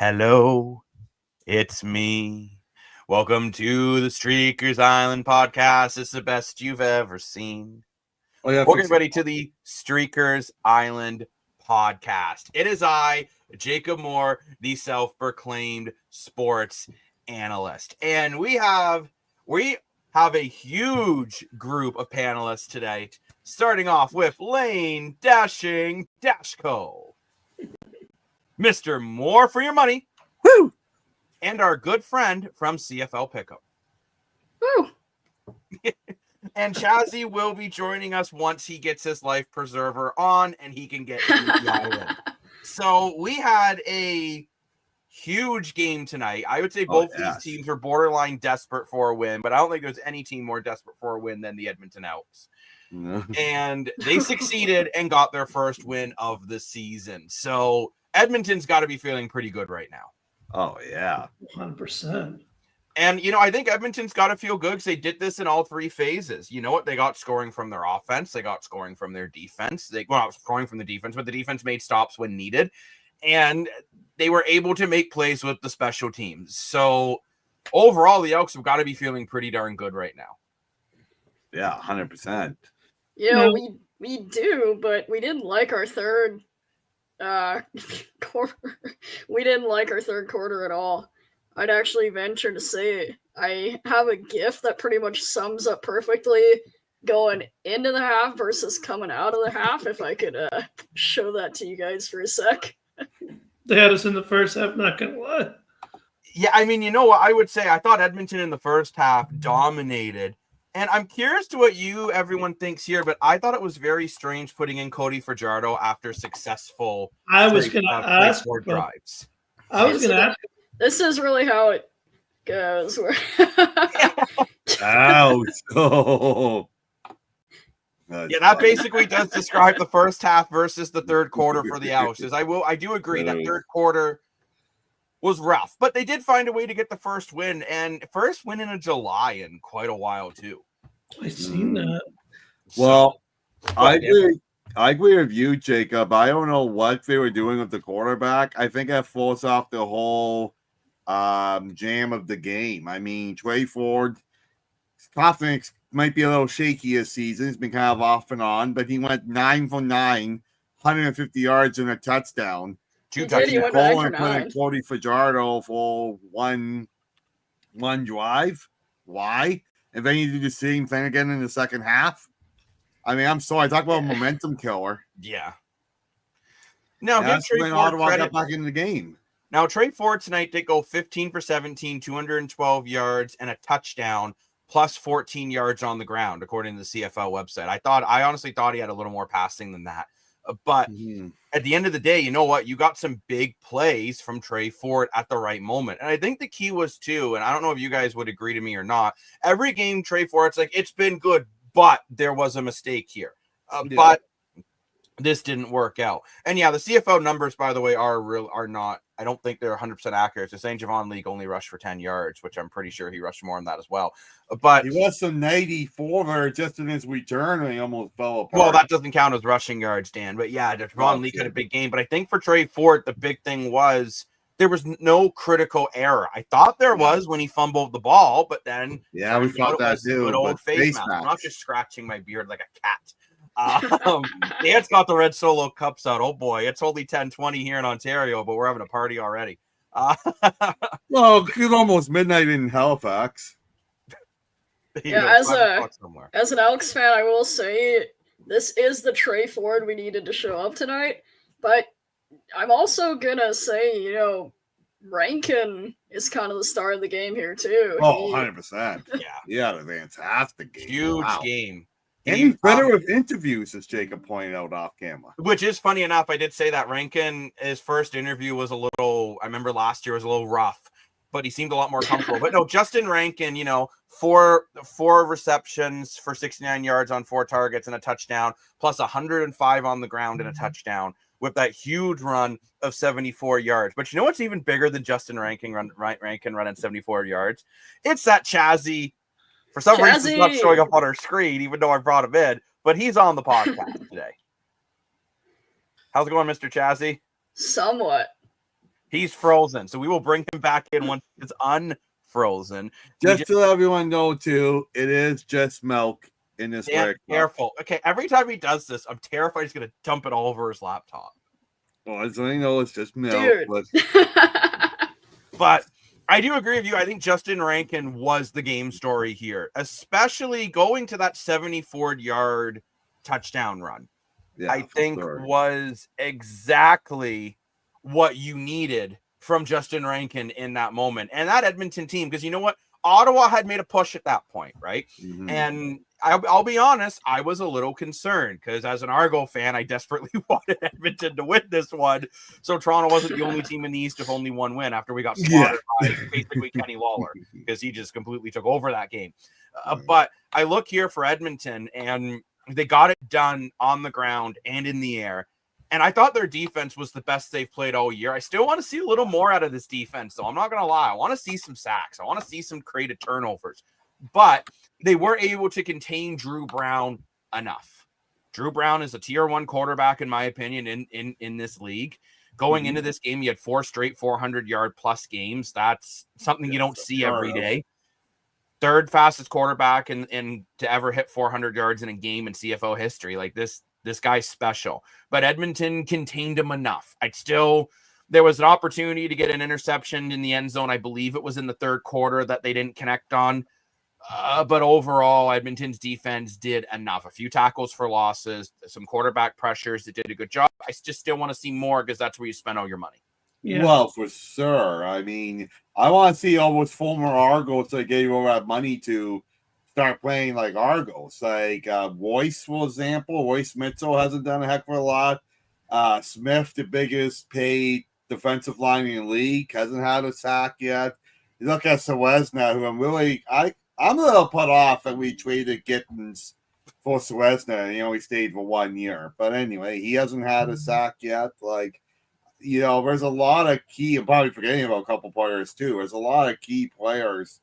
Hello, it's me. Welcome to the Streakers Island podcast. It's the best you've ever seen. Welcome everybody to the Streakers Island podcast. It is I, Jacob Moore, the self-proclaimed sports analyst. And we have a huge group of panelists today, starting off with Lane Dashing Dashco. Mr. More for your money. Woo! And our good friend from CFL Pickup. Woo! And Chazzy will be joining us once he gets his life preserver on and he can get to the island. So we had a huge game tonight. I would say both these teams were borderline desperate for a win, but I don't think there's any team more desperate for a win than the Edmonton Elks. No. And they succeeded and got their first win of the season. So Edmonton's got to be feeling pretty good right now. Oh, yeah. 100%. And, I think Edmonton's got to feel good because they did this in all three phases. You know what? They got scoring from their offense. They got scoring from their defense. Not scoring from the defense, but the defense made stops when needed. And they were able to make plays with the special teams. So, overall, the Elks have got to be feeling pretty darn good right now. Yeah, 100%. We do, but we didn't like our third quarter. We didn't like our third quarter at all. I'd actually venture to say I have a GIF that pretty much sums up perfectly going into the half versus coming out of the half. If I could show that to you guys for a sec. They had us in the first half, not gonna lie. Yeah, I mean, you know what I would say? I thought Edmonton in the first half dominated. And I'm curious to what everyone thinks here, but I thought it was very strange putting in Cody Fajardo after successful drives. This is really how it goes. Ouch. Oh. Yeah, that basically does describe the first half versus the third quarter for the Elks. I do agree that third quarter was rough, but they did find a way to get the first win, and first win in July in quite a while too. I seen that. Well, I agree with you, Jacob. I don't know what they were doing with the quarterback. I think that falls off the whole jam of the game. I mean, Trey Ford's confidence might be a little shaky this season. He's been kind of off and on, but he went 9 for 9, 150 yards and a touchdown. He went 9 for 9. Cody Fajardo for one drive. Why? And then you do the same thing again in the second half. I mean, I'm sorry. Talk about a momentum killer. Yeah. Now, that's when Ottawa got back into the game. Now, Trey Ford tonight did go 15 for 17, 212 yards and a touchdown, plus 14 yards on the ground, according to the CFL website. I honestly thought he had a little more passing than that. But at the end of the day, you know what? You got some big plays from Trey Ford at the right moment. And I think the key was too, and I don't know if you guys would agree to me or not, every game Trey Ford, it's been good, but there was a mistake here. But this didn't work out. And yeah, the CFL numbers, by the way, are not, I don't think they're 100% accurate. They're saying Javon League only rushed for 10 yards, which I'm pretty sure he rushed more than that as well. But he was some 94 just in his return, and he almost fell apart. Well, that doesn't count as rushing yards, Dan. But yeah, Javon League had a big game. But I think for Trey Ford, the big thing was there was no critical error. I thought there was when he fumbled the ball, but then we thought that too. Good old face mask. I'm not just scratching my beard like a cat. Dan's got the red Solo cups out. Oh boy, it's only 10:20 here in Ontario, but we're having a party already. Well, it's almost midnight in Halifax. Yeah, as an Elks fan, I will say this is the Trey Ford we needed to show up tonight. But I'm also gonna say, Rankin is kind of the star of the game here too. Oh, 100%. Yeah, he had a fantastic game. Huge game. And he's better with interviews, as Jacob pointed out off camera. Which is funny enough. I did say that Rankin, his first interview was I remember last year was a little rough, but he seemed a lot more comfortable. But no, Justin Rankin, four receptions for 69 yards on 4 targets and a touchdown, plus 105 on the ground and a touchdown with that huge run of 74 yards. But you know what's even bigger than Justin Rankin running 74 yards? It's that Chazzy. For some reason, he's not showing up on our screen, even though I brought him in. But he's on the podcast today. How's it going, Mr. Chazzy? Somewhat. He's frozen, so we will bring him back in once it's unfrozen. Just to let everyone know, too, it is just milk in this way. Careful. Okay, every time he does this, I'm terrified he's going to dump it all over his laptop. Well, as I know, it's just milk. But I do agree with you. I think Justin Rankin was the game story here, especially going to that 74-yard touchdown run. Yeah, I think was exactly what you needed from Justin Rankin in that moment. And that Edmonton team, because you know what? Ottawa had made a push at that point, right? Mm-hmm. And I'll be honest, I was a little concerned because as an Argo fan, I desperately wanted Edmonton to win this one. So Toronto wasn't the only team in the East with only one win after we got slaughtered by basically Kenny Lawler because he just completely took over that game. But I look here for Edmonton, and they got it done on the ground and in the air. And I thought their defense was the best they've played all year. I still want to see a little more out of this defense, though. I'm not going to lie. I want to see some sacks. I want to see some creative turnovers. But they were able to contain Drew Brown enough. Drew Brown is a tier 1 quarterback, in my opinion, in this league. Going into this game, he had 4 straight 400-yard plus games. That's something you don't see every day. 3rd fastest quarterback in to ever hit 400 yards in a game in CFO history. Like this guy's special. But Edmonton contained him enough. There was an opportunity to get an interception in the end zone. I believe it was in the 3rd quarter that they didn't connect on. But overall, Edmonton's defense did enough. A few tackles for losses, some quarterback pressures that did a good job. I just still want to see more because that's where you spend all your money. Yeah. Well, for sure. I mean, I want to see all those former Argos that gave all that money to start playing like Argos. Like Royce, for example. Royce Mitchell hasn't done a heck of a lot. Smith, the biggest paid defensive line in the league, hasn't had a sack yet. You look at Suezna, who I'm a little put off that we traded Gittins for Suezna. He only stayed for 1 year. But anyway, he hasn't had a sack yet. Like, there's a lot of key, I'm probably forgetting about a couple players too. There's a lot of key players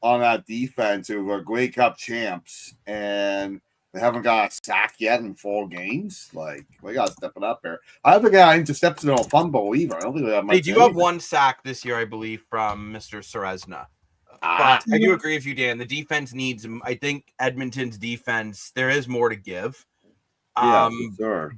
on that defense who are Grey Cup champs, and they haven't got a sack yet in 4 games. Like, we got to step it up here. I don't think I intercepted a fumble either. I don't think they do have 1 sack this year, I believe, from Mr. Suezna. But I do agree with you, Dan. The defense needs, I think Edmonton's defense, there is more to give. Yeah, for sure.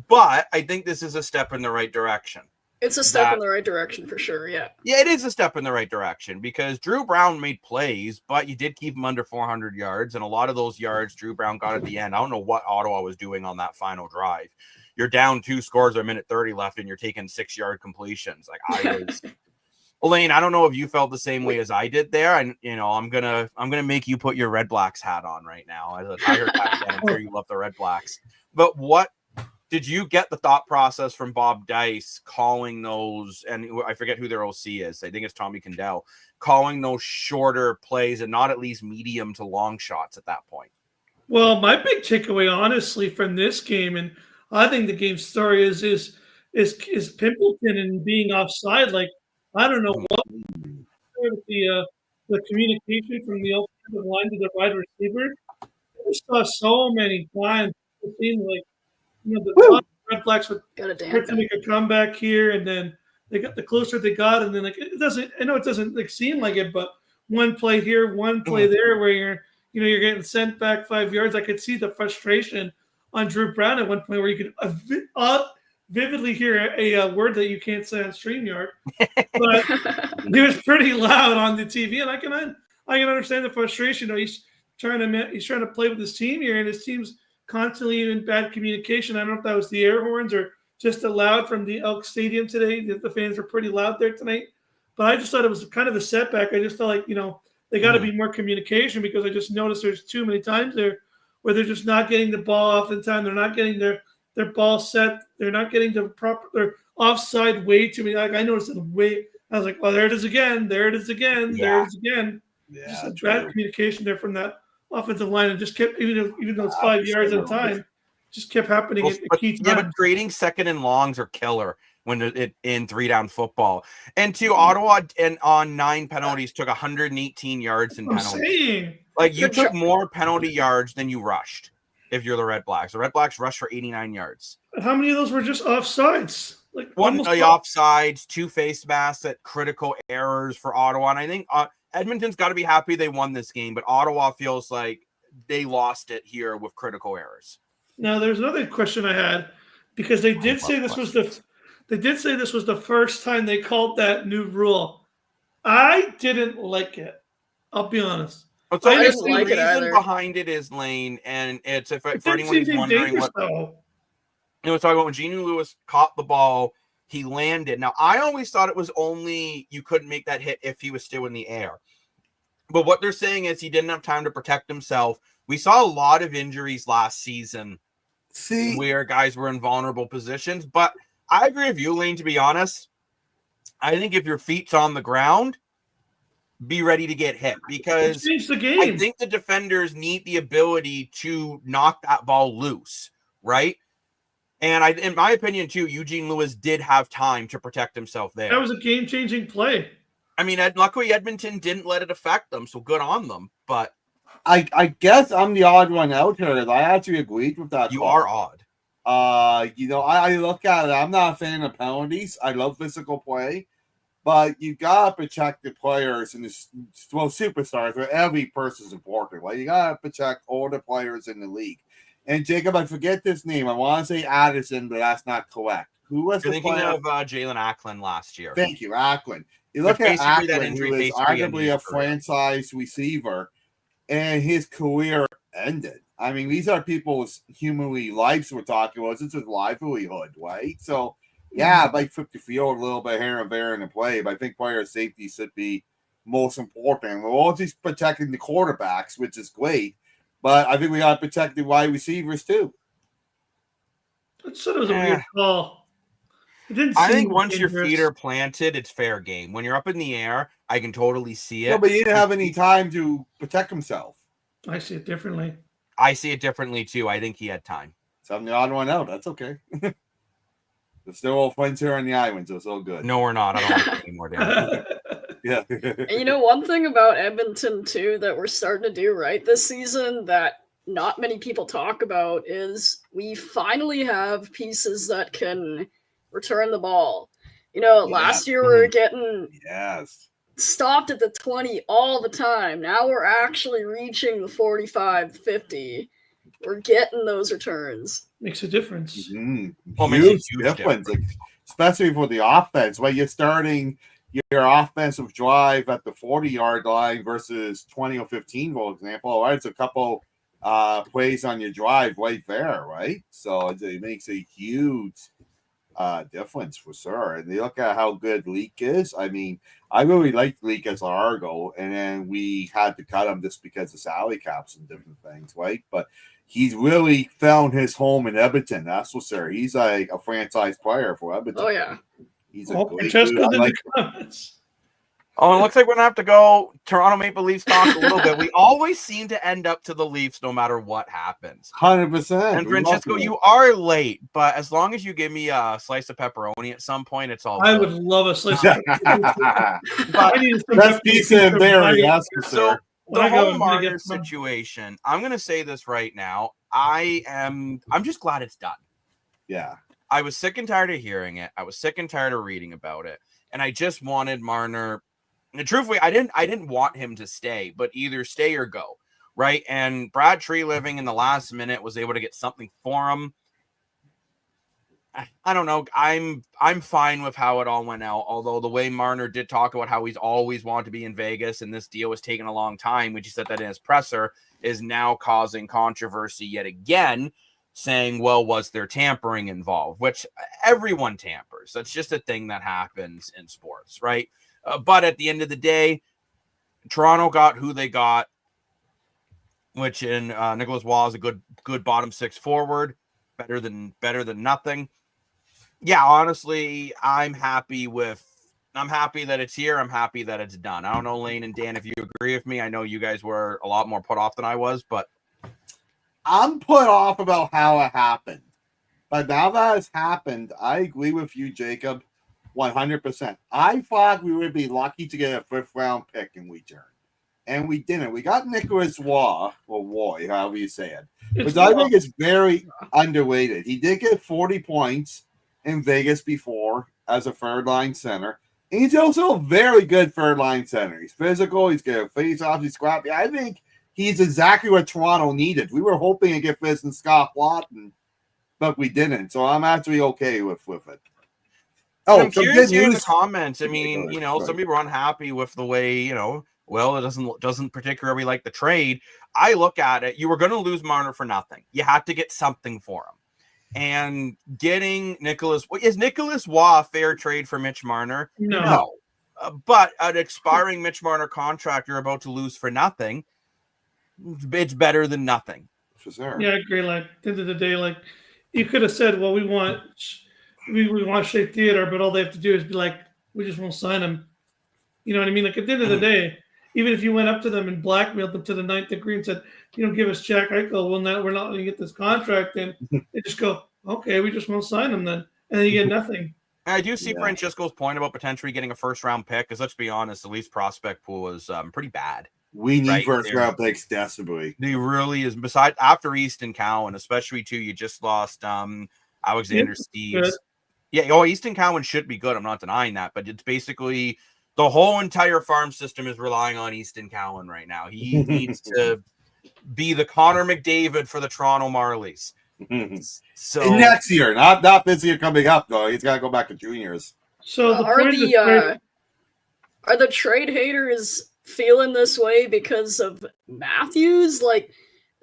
But I think this is a step in the right direction. It's a step in the right direction for sure, yeah. Yeah, it is a step in the right direction because Drew Brown made plays, but you did keep him under 400 yards, and a lot of those yards Drew Brown got at the end. I don't know what Ottawa was doing on that final drive. You're down 2 scores, a minute 30 left, and you're taking 6-yard completions. Like I was... Elaine, I don't know if you felt the same way as I did there. And I'm gonna make you put your RedBlacks hat on right now. As a Tiger fan, I'm sure you love the RedBlacks. But what did you get the thought process from Bob Dice calling those? And I forget who their OC is. I think it's Tommy Kendall calling those shorter plays and not at least medium to long shots at that point. Well, my big takeaway, honestly, from this game, and I think the game story is Pimpleton and being offside. Like, I don't know what the communication from the offensive line to the wide receiver. I saw so many times. It seemed like the RedBlacks would start to make a comeback here, and then they got the closer they got, and then it doesn't. I know it doesn't seem like it, but one play here, one play there, where you're getting sent back 5 yards. I could see the frustration on Drew Brown at one point where you could vividly hear a word that you can't say on StreamYard, but he was pretty loud on the TV, and I can understand the frustration. He's trying to play with his team here, and his team's constantly in bad communication. I don't know if that was the air horns or just the loud from the Elks Stadium today. The fans were pretty loud there tonight, but I just thought it was kind of a setback. I just felt like they got to be more communication because I just noticed there's too many times there where they're just not getting the ball off in time. They're not getting their ball set. They're not getting they're offside way too many. Like I noticed it way. I was like, well, there it is again. There it is again. Yeah. There it is again. Yeah, just a bad communication there from that offensive line, and just kept even though it's 5 yards at a time, just kept happening at key times. Yeah, but trading second and longs are killer when it in 3-down football. And Ottawa and on 9 penalties took 118 yards in penalties. Like you took more penalty yards than you rushed. If you're the RedBlacks, the RedBlacks rushed for 89 yards. How many of those were just offsides? like one the offsides, 2 face masks at critical errors for Ottawa. And I think Edmonton's got to be happy they won this game, but Ottawa feels like they lost it here with critical errors. Now, there's another question I had, because they did say this was the first time they called that new rule. I didn't like it. I'll be honest. So I didn't like it either. The reason behind it is Lane, and it's for anyone who's wondering what it was talking about when Gene Lewis caught the ball, he landed. Now, I always thought it was only you couldn't make that hit if he was still in the air. But what they're saying is he didn't have time to protect himself. We saw a lot of injuries last season where guys were in vulnerable positions. But I agree with you, Lane, to be honest. I think if your feet's on the ground, be ready to get hit, because the game. I think the defenders need the ability to knock that ball loose, right? And in my opinion, too, Eugene Lewis did have time to protect himself there. That was a game-changing play. I mean, luckily Edmonton didn't let it affect them, so good on them. But I guess I'm the odd one out here. I actually agreed with that. You are odd. I look at it. I'm not a fan of penalties. I love physical play. But you gotta protect the players and superstars. Where every person's important. Like you gotta protect all the players in the league. And Jacob, I forget this name. I want to say Addison, but that's not correct. Who was You're the thinking player? of Jalen Acklin last year? Thank you, Acklin. You look at Acklin, who is arguably a franchise receiver, and his career ended. I mean, these are people's humanly lives we're talking about. This is livelihood, right? So. Yeah, I might flip the field a little bit here and there in the play, but I think player safety should be most important. We're all just protecting the quarterbacks, which is great, but I think we got to protect the wide receivers too. I said it was a weird call. I think once your feet are planted, it's fair game. When you're up in the air, I can totally see it. No, but he didn't have any time to protect himself. I see it differently. I see it differently too. I think he had time. So I'm the odd one out. That's okay. We're still all friends here on the island, so it's all good. No, we're not. I don't want to any more damage. Yeah. And one thing about Edmonton, too, that we're starting to do right this season that not many people talk about is we finally have pieces that can return the ball. Last year we were getting stopped at the 20 all the time. Now we're actually reaching the 45, 50. We're getting those returns. Makes a difference. Mm-hmm. Huge difference. Especially for the offense. When you're starting your offensive drive at the 40-yard line versus 20 or 15, for example, right? It's a couple plays on your drive right there, right? So it makes a huge difference for sure. And you look at how good Leak is. I mean, I really liked Leak as Largo, and then we had to cut him just because of salary caps and different things, right? But he's really found his home in Edmonton. That's for sure. He's like a franchise player for Edmonton. Oh, yeah. He's a great dude. Oh, it looks like we're going to have to go Toronto Maple Leafs talk a little bit. We always seem to end up to the Leafs no matter what happens. 100%. And Francesco, you are late, but as long as you give me a slice of pepperoni at some point, it's all good. I would love a slice of pepperoni. That's pizza and berry, that's for sure. The whole Marner situation, I'm going to say this right now. I'm just glad it's done. Yeah. I was sick and tired of hearing it. I was sick and tired of reading about it. And I just wanted Marner. And truthfully, I didn't want him to stay, but either stay or go, right? And Brad Treliving in the last minute was able to get something for him. I don't know. I'm fine with how it all went out. Although the way Marner did talk about how he's always wanted to be in Vegas and this deal was taking a long time, which he said that in his presser, is now causing controversy yet again, saying, well, was there tampering involved? Which everyone tampers. That's just a thing that happens in sports, right? But at the end of the day, Toronto got who they got, which in Nicholas Waugh is a good bottom six forward, better than nothing. Yeah, honestly, I'm happy that it's here. I'm happy that it's done. I don't know, Lane and Dan, if you agree with me. I know you guys were a lot more put off than I was, but I'm put off about how it happened. But now that it's happened, I agree with you, Jacob, 100%. I thought we would be lucky to get a fifth-round pick in return. And we didn't. We got Nicholas Waugh, or Roy, however you say it. Which I think is very underrated. He did get 40 points in Vegas before as a third line center. And he's also a very good third line center. He's physical. He's good at face-offs. He's scrappy. I think he's exactly what Toronto needed. We were hoping to get this in Scott Lawton, but we didn't. So I'm actually okay with it. Oh, I'm curious here in the comments. I mean, some people are unhappy with the way, well, it doesn't particularly like the trade. I look at it. You were going to lose Marner for nothing. You had to get something for him. And getting Nicholas Waugh a fair trade for Mitch Marner? No. But an expiring Mitch Marner contract you're about to lose for nothing, it's better than nothing. For sure. Yeah, I agree. Like, at the end of the day, like, you could have said, well, we want Shea Theodore, but all they have to do is be like, we just won't sign him. You know what I mean? Like, at the end of the day, even if you went up to them and blackmailed them to the 9th degree and said, give us Jack Eichel, well, now we're not going to get this contract, then they just go, okay, we just won't sign him then. And then you get nothing. I do see Francesco's point about potentially getting a first-round pick, because let's be honest, the Leafs prospect pool is pretty bad. We need first-round picks desperately. He really is. Besides, after Easton Cowan, especially, too, you just lost Alexander Steeves. Yeah, Easton Cowan should be good. I'm not denying that, but it's basically the whole entire farm system is relying on Easton Cowan right now. He needs to be the Connor McDavid for the Toronto Marlies. So and next year, not this year coming up though. He's got to go back to juniors. So are the trade haters feeling this way because of Matthews? Like,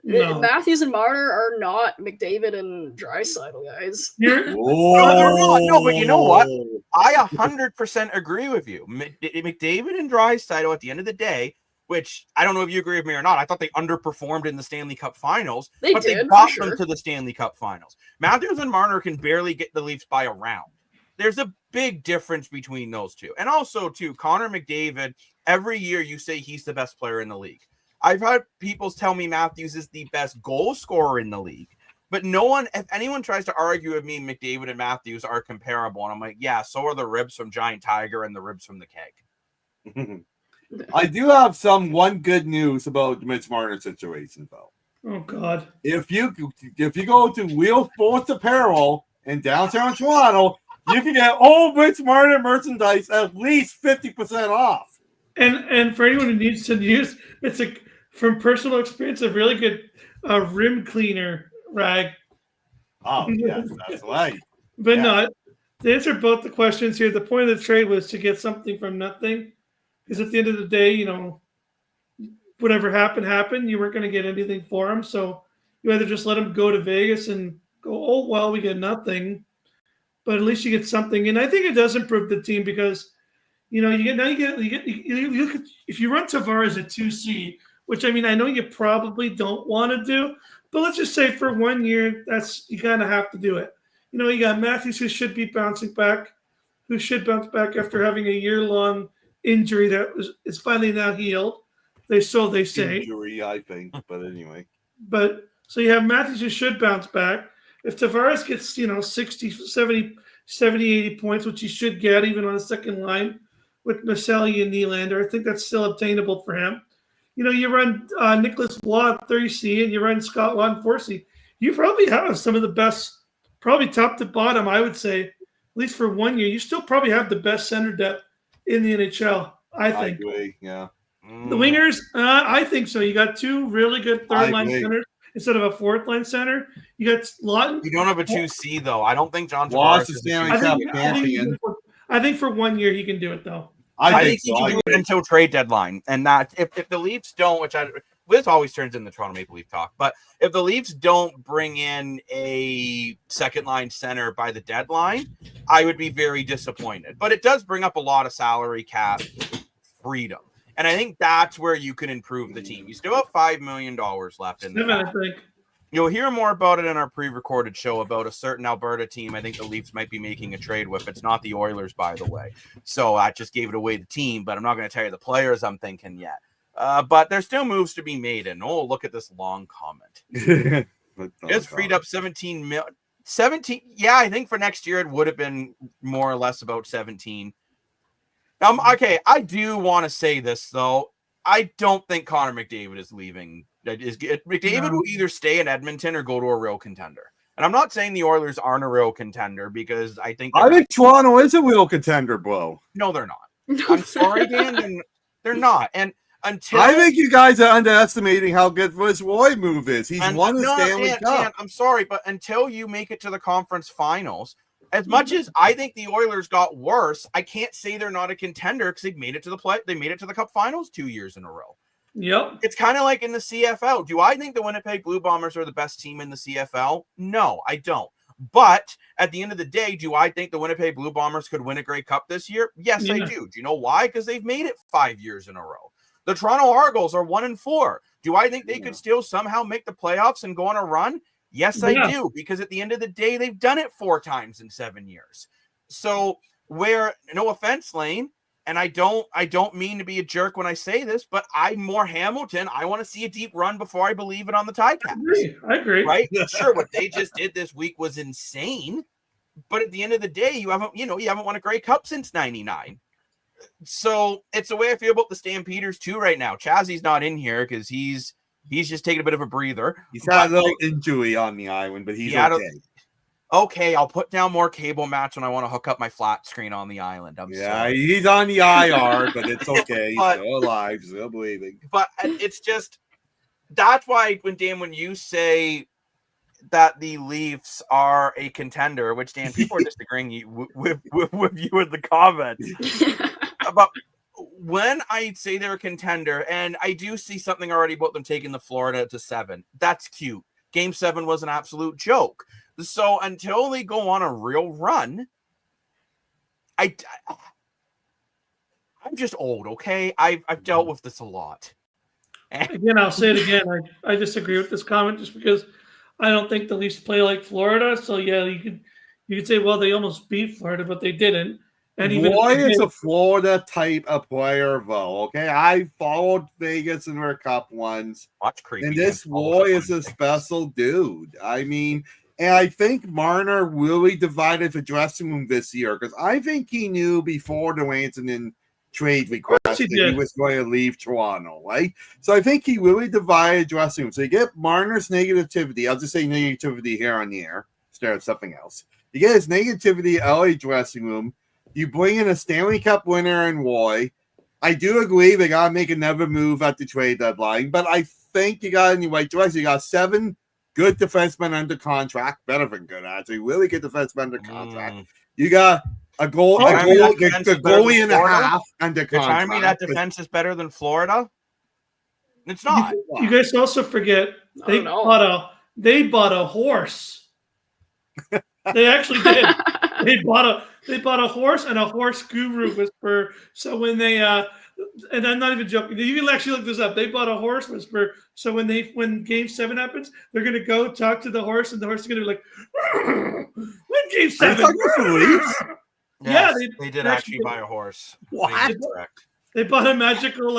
no. Matthews and Marner are not McDavid and Draisaitl, guys. No, but you know what? I 100% agree with you. McDavid and Draisaitl, at the end of the day, which I don't know if you agree with me or not, I thought they underperformed in the Stanley Cup Finals, they got them to the Stanley Cup Finals. Matthews and Marner can barely get the Leafs by a round. There's a big difference between those two. And also, too, Connor McDavid, every year you say he's the best player in the league. I've had people tell me Matthews is the best goal scorer in the league, but if anyone tries to argue with me, McDavid and Matthews are comparable. And I'm like, yeah, so are the ribs from Giant Tiger and the ribs from the keg. I do have one good news about the Mitch Marner situation, though. Oh, God. If you go to Wheel Sports Apparel in downtown Toronto, you can get all Mitch Marner merchandise at least 50% off. And for anyone who needs to use, it's from personal experience, a really good rim cleaner rag. Oh, yes, that's right. But no, to answer both the questions here, the point of the trade was to get something from nothing. Because at the end of the day, whatever happened. You weren't going to get anything for him. So you either just let him go to Vegas and go, oh, well, we get nothing. But at least you get something. And I think it does improve the team because, you look at, if you run Tavares at 2C, which I know you probably don't want to do, but let's just say for 1 year, you kind of have to do it. You got Matthews who should be bouncing back, after having a year-long injury that is finally now healed. They say. Injury, I think, but anyway. But so you have Matthews who should bounce back. If Tavares gets, 60, 70, 80 points, which he should get even on the second line with Maselli and Nylander, I think that's still obtainable for him. You run Nicholas Waugh at 30C and you run Scott Law 4C. You probably have some of the best, probably top to bottom, I would say, at least for 1 year. You still probably have the best center depth in the NHL, I think. I agree, yeah. The wingers, I think so. You got two really good third-line centers instead of a fourth-line center. You got Lawton. You don't have a 2C, though. I don't think John Tavares is Stanley Cup champion. I think for 1 year he can do it, though. I think he can do it until trade deadline. And that if the Leafs don't, this always turns into Toronto Maple Leaf talk, but if the Leafs don't bring in a second-line center by the deadline, I would be very disappointed. But it does bring up a lot of salary cap freedom. And I think that's where you can improve the team. You still have $5 million left in the cap. You'll hear more about it in our pre-recorded show about a certain Alberta team I think the Leafs might be making a trade with. It's not the Oilers, by the way. So I just gave it away the team, but I'm not going to tell you the players I'm thinking yet. But there's still moves to be made. And look at this long comment. It's freed up 17 million. 17. Yeah, I think for next year it would have been more or less about 17. Okay, I do want to say this, though. I don't think Connor McDavid is leaving. McDavid will either stay in Edmonton or go to a real contender. And I'm not saying the Oilers aren't a real contender because I think Toronto is a real contender, bro. No, they're not. I'm sorry, Dan. They're not. And until I think you guys are underestimating how good this Roy move is. He's won the Stanley Cup. Dan, I'm sorry, but until you make it to the conference finals, as much as I think the Oilers got worse, I can't say they're not a contender because they've made it to the play. They made it to the Cup Finals 2 years in a row. Yep. It's kind of like in the CFL. Do I think the Winnipeg Blue Bombers are the best team in the CFL? No, I don't. But at the end of the day, do I think the Winnipeg Blue Bombers could win a Grey Cup this year? Yes, I do. Do you know why? Because they've made it 5 years in a row. The Toronto Argos are 1-4. Do I think they could still somehow make the playoffs and go on a run? Yes, I do. Because at the end of the day, they've done it 4 times in 7 years. So where, no offense, Lane, and I don't mean to be a jerk when I say this, but I'm more Hamilton. I want to see a deep run before I believe it on the Ticats. I agree. Right? Sure, what they just did this week was insane. But at the end of the day, you haven't won a Grey Cup since 99. So it's the way I feel about the Stampeders too right now. Chazzy's not in here because he's just taking a bit of a breather. He's had a little injury on the island, but he's okay. Okay, I'll put down more cable mats when I want to hook up my flat screen on the island. I'm sorry. He's on the IR, but it's okay. He's still alive, still breathing. But it's just that's why when you say that the Leafs are a contender, which Dan, people are disagreeing with you in the comments. But when I say they're a contender, and I do see something already about them taking the Florida to 7, that's cute. Game 7 was an absolute joke. So until they go on a real run, I'm just old, okay? I've dealt with this a lot. Again, I'll say it again. I disagree with this comment just because I don't think the Leafs play like Florida. So yeah, you could say, well, they almost beat Florida, but they didn't. And even Roy is a Florida type of player, though. Okay, I followed Vegas in their Cup ones, and this Roy is a special dude. I mean, and I think Marner really divided the dressing room this year because I think he knew before the Rantanen trade request that he was going to leave Toronto, right? So I think he really divided the dressing room. So you get Marner's negativity. I'll just say negativity here on the air instead of something else. You get his negativity LA dressing room. You bring in a Stanley Cup winner in Roy. I do agree they got to make another move at the trade deadline, but I think you got in the right direction. You got 7 good defensemen under contract, better than good, actually. Really good defensemen under contract. You got a goalie and a half under contract. You're telling me that defense is better than Florida? It's not. You guys also forget they bought a horse. They actually did. They bought a horse and a horse guru whisperer. So when they and I'm not even joking. You can actually look this up. They bought a horse whisperer. So when Game 7 happens, they're gonna go talk to the horse, and the horse is gonna be like, "When Game 7?" Yes, they did actually buy a horse. What? They bought a magical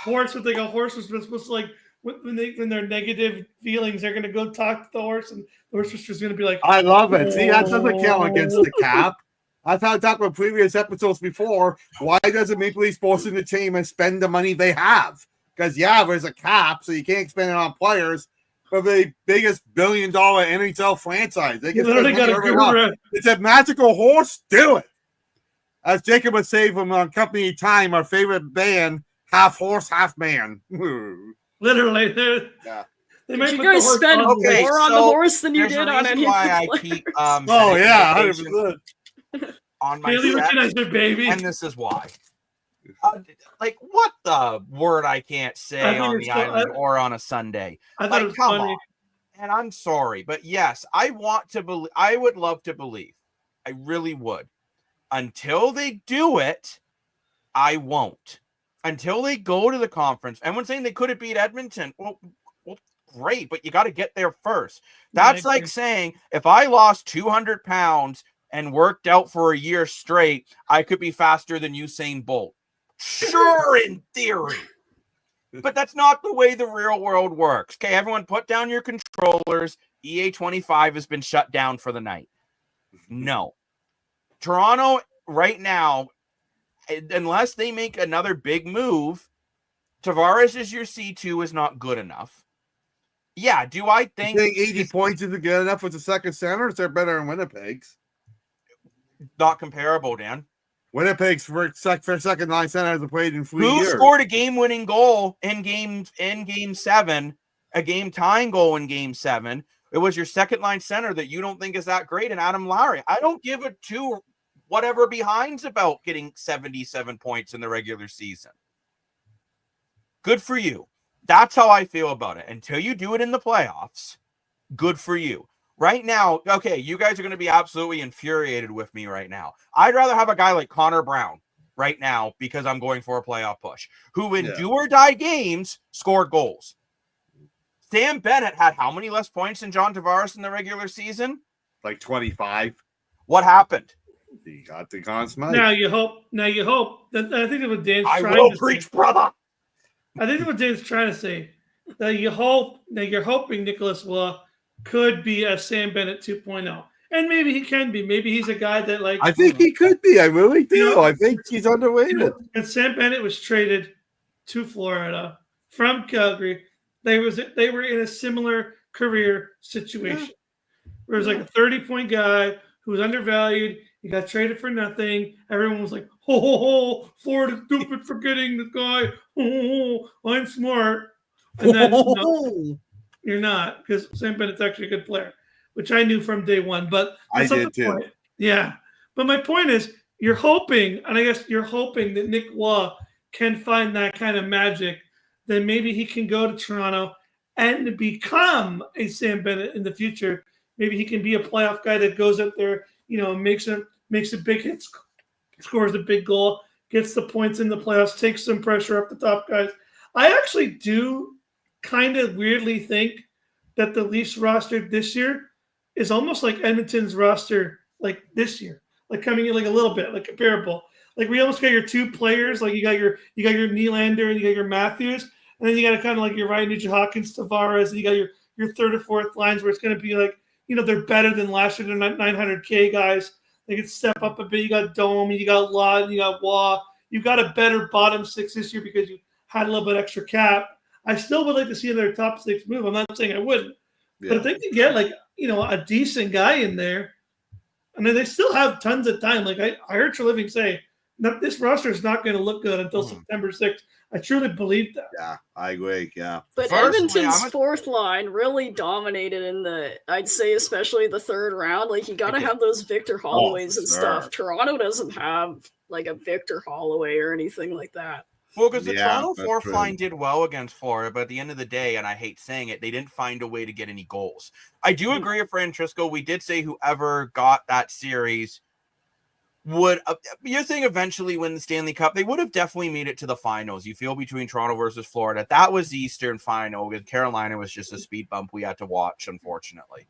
horse with a horse was supposed to when they're negative feelings, they're gonna go talk to the horse, and the horse is just gonna be like, I love it. See, that doesn't count against the cap. I've had to talk about previous episodes before. Why doesn't Maple Leafs bolster the team and spend the money they have? Because there's a cap, so you can't spend it on players for the biggest $1 billion NHL franchise. They can it's a magical horse. Do it. As Jacob would say from Company Time, our favorite band, half horse, half man. Literally, yeah. Did you guys spend more on the horse than you did on any of the players? Oh yeah, 100%. On my set, baby, and this is why. What the word I can't say on the island or on a Sunday? Come on. And I'm sorry, but yes, I want to believe. I would love to believe. I really would. Until they do it, I won't. Until they go to the conference. Everyone's saying they could have beat Edmonton. Well, great, but you got to get there first. That's like saying if I lost 200 pounds and worked out for a year straight, I could be faster than Usain Bolt. Sure, in theory. But that's not the way the real world works. Okay, everyone put down your controllers. EA25 has been shut down for the night. No. Toronto right now, unless they make another big move, Tavares as your C2 is not good enough. Yeah, do I think 80 points isn't good enough with the second center? They're better than Winnipeg's. Not comparable, Dan. Winnipeg's for second line center hasn't played in 3 years. Who scored a game-winning goal in game 7, a game-tying goal in game 7? It was your second line center that you don't think is that great, and Adam Lowry. I don't give a two whatever behinds about getting 77 points in the regular season. Good for you. That's how I feel about it. Until you do it in the playoffs, good for you. Right now, okay, you guys are going to be absolutely infuriated with me right now. I'd rather have a guy like Connor Brown right now because I'm going for a playoff push, who in do or die games scored goals. Sam Bennett had how many less points than John Tavares in the regular season? Like 25. What happened? He got the Conn Smythe. Now you hope. That, I think of what Dan's trying to say. I will preach, brother. I think what Dan's trying to say. That you're hoping Nicholas Waugh could be a Sam Bennett 2.0. And maybe he can be. Maybe he's a guy that I think he could be. I really do. I think he's underrated. And Sam Bennett was traded to Florida from Calgary. They were in a similar career situation. Where it was like a 30-point guy who was undervalued. He got traded for nothing. Everyone was like, Florida's stupid for getting this guy. I'm smart. And then no, you're not, because Sam Bennett's actually a good player, which I knew from day one. But I did too. Point. Yeah. But my point is, you're hoping, and I guess you're hoping that Nick Waugh can find that kind of magic. Then maybe he can go to Toronto and become a Sam Bennett in the future. Maybe he can be a playoff guy that goes up there, makes a big hit, scores a big goal, gets the points in the playoffs, takes some pressure off the top guys. I actually do kind of weirdly think that the Leafs roster this year is almost like Edmonton's roster like this year, like coming in like a little bit, like comparable. Like we almost got your two players, like you got your Nylander and you got your Matthews, and then you got kind of like your Ryan Nugent-Hopkins, Tavares, and you got your third or fourth lines where it's going to be like, they're better than last year. They're not 900K guys. They can step up a bit. You got Dome, you got Law, you got Waugh. You got a better bottom six this year because you had a little bit extra cap. I still would like to see their top six move. I'm not saying I wouldn't. Yeah. But if they could get a decent guy in there, I mean, they still have tons of time. Like I heard Treliving say, this roster is not going to look good until September 6th. I truly believe that. Yeah, I agree. Yeah. But Edmonton's fourth line really dominated in I'd say especially the third round. Like you got to have those Victor Holloways and stuff. Toronto doesn't have like a Victor Holloway or anything like that. Well, because the Toronto fourth line did well against Florida, but at the end of the day, and I hate saying it, they didn't find a way to get any goals. I do agree with Francisco. We did say whoever got that series would, you're saying eventually win the Stanley Cup. They would have definitely made it to the finals. You feel between Toronto versus Florida. That was the Eastern final. Because Carolina was just a speed bump we had to watch, unfortunately.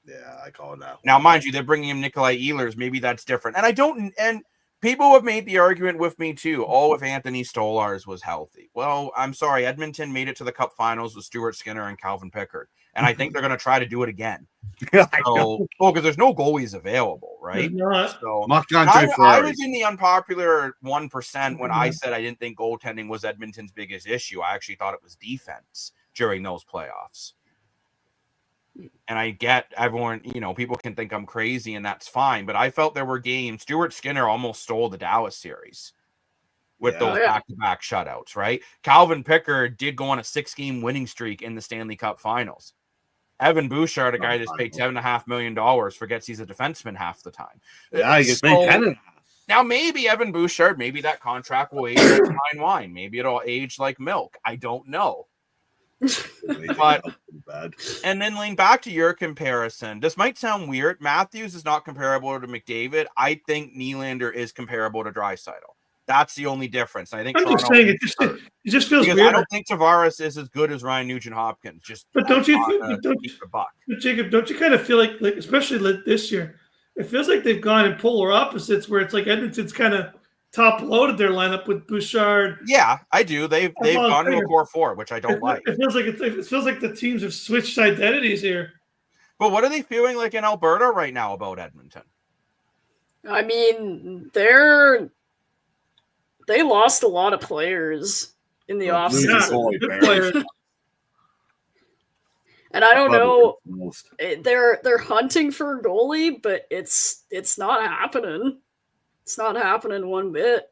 Yeah, I call it that. Now, mind you, they're bringing him Nikolai Ehlers. Maybe that's different. And people have made the argument with me too. If Anthony Stolarz was healthy. Well, I'm sorry. Edmonton made it to the Cup finals with Stuart Skinner and Calvin Pickard. And I think they're going to try to do it again. Because there's no goalies available, right? So I was in the unpopular 1% when I said I didn't think goaltending was Edmonton's biggest issue. I actually thought it was defense during those playoffs. And I get everyone, people can think I'm crazy and that's fine. But I felt there were games. Stuart Skinner almost stole the Dallas series with those back-to-back shutouts, right? Calvin Pickard did go on a 6-game winning streak in the Stanley Cup finals. Evan Bouchard, a guy that's paid $7.5 million, forgets he's a defenseman half the time. Yeah, he gets paid 10.5. Now, maybe Evan Bouchard, maybe that contract will age like fine wine. Maybe it'll age like milk. I don't know. But and then lean back to your comparison. This might sound weird. Matthews is not comparable to McDavid. I think Nylander is comparable to Draisaitl. That's the only difference. I think I'm just saying it just feels weird. I don't think Tavares is as good as Ryan Nugent-Hopkins. But Jacob, don't you kind of feel like especially this year, it feels like they've gone in polar opposites where it's like Edmonton's kind of top loaded their lineup with Bouchard. Yeah, I do. They've gone to a core four, which I don't like. It feels like the teams have switched identities here. But what are they feeling like in Alberta right now about Edmonton? I mean, they lost a lot of players in the offseason. And I don't know, they're hunting for a goalie, but it's not happening. It's not happening one bit.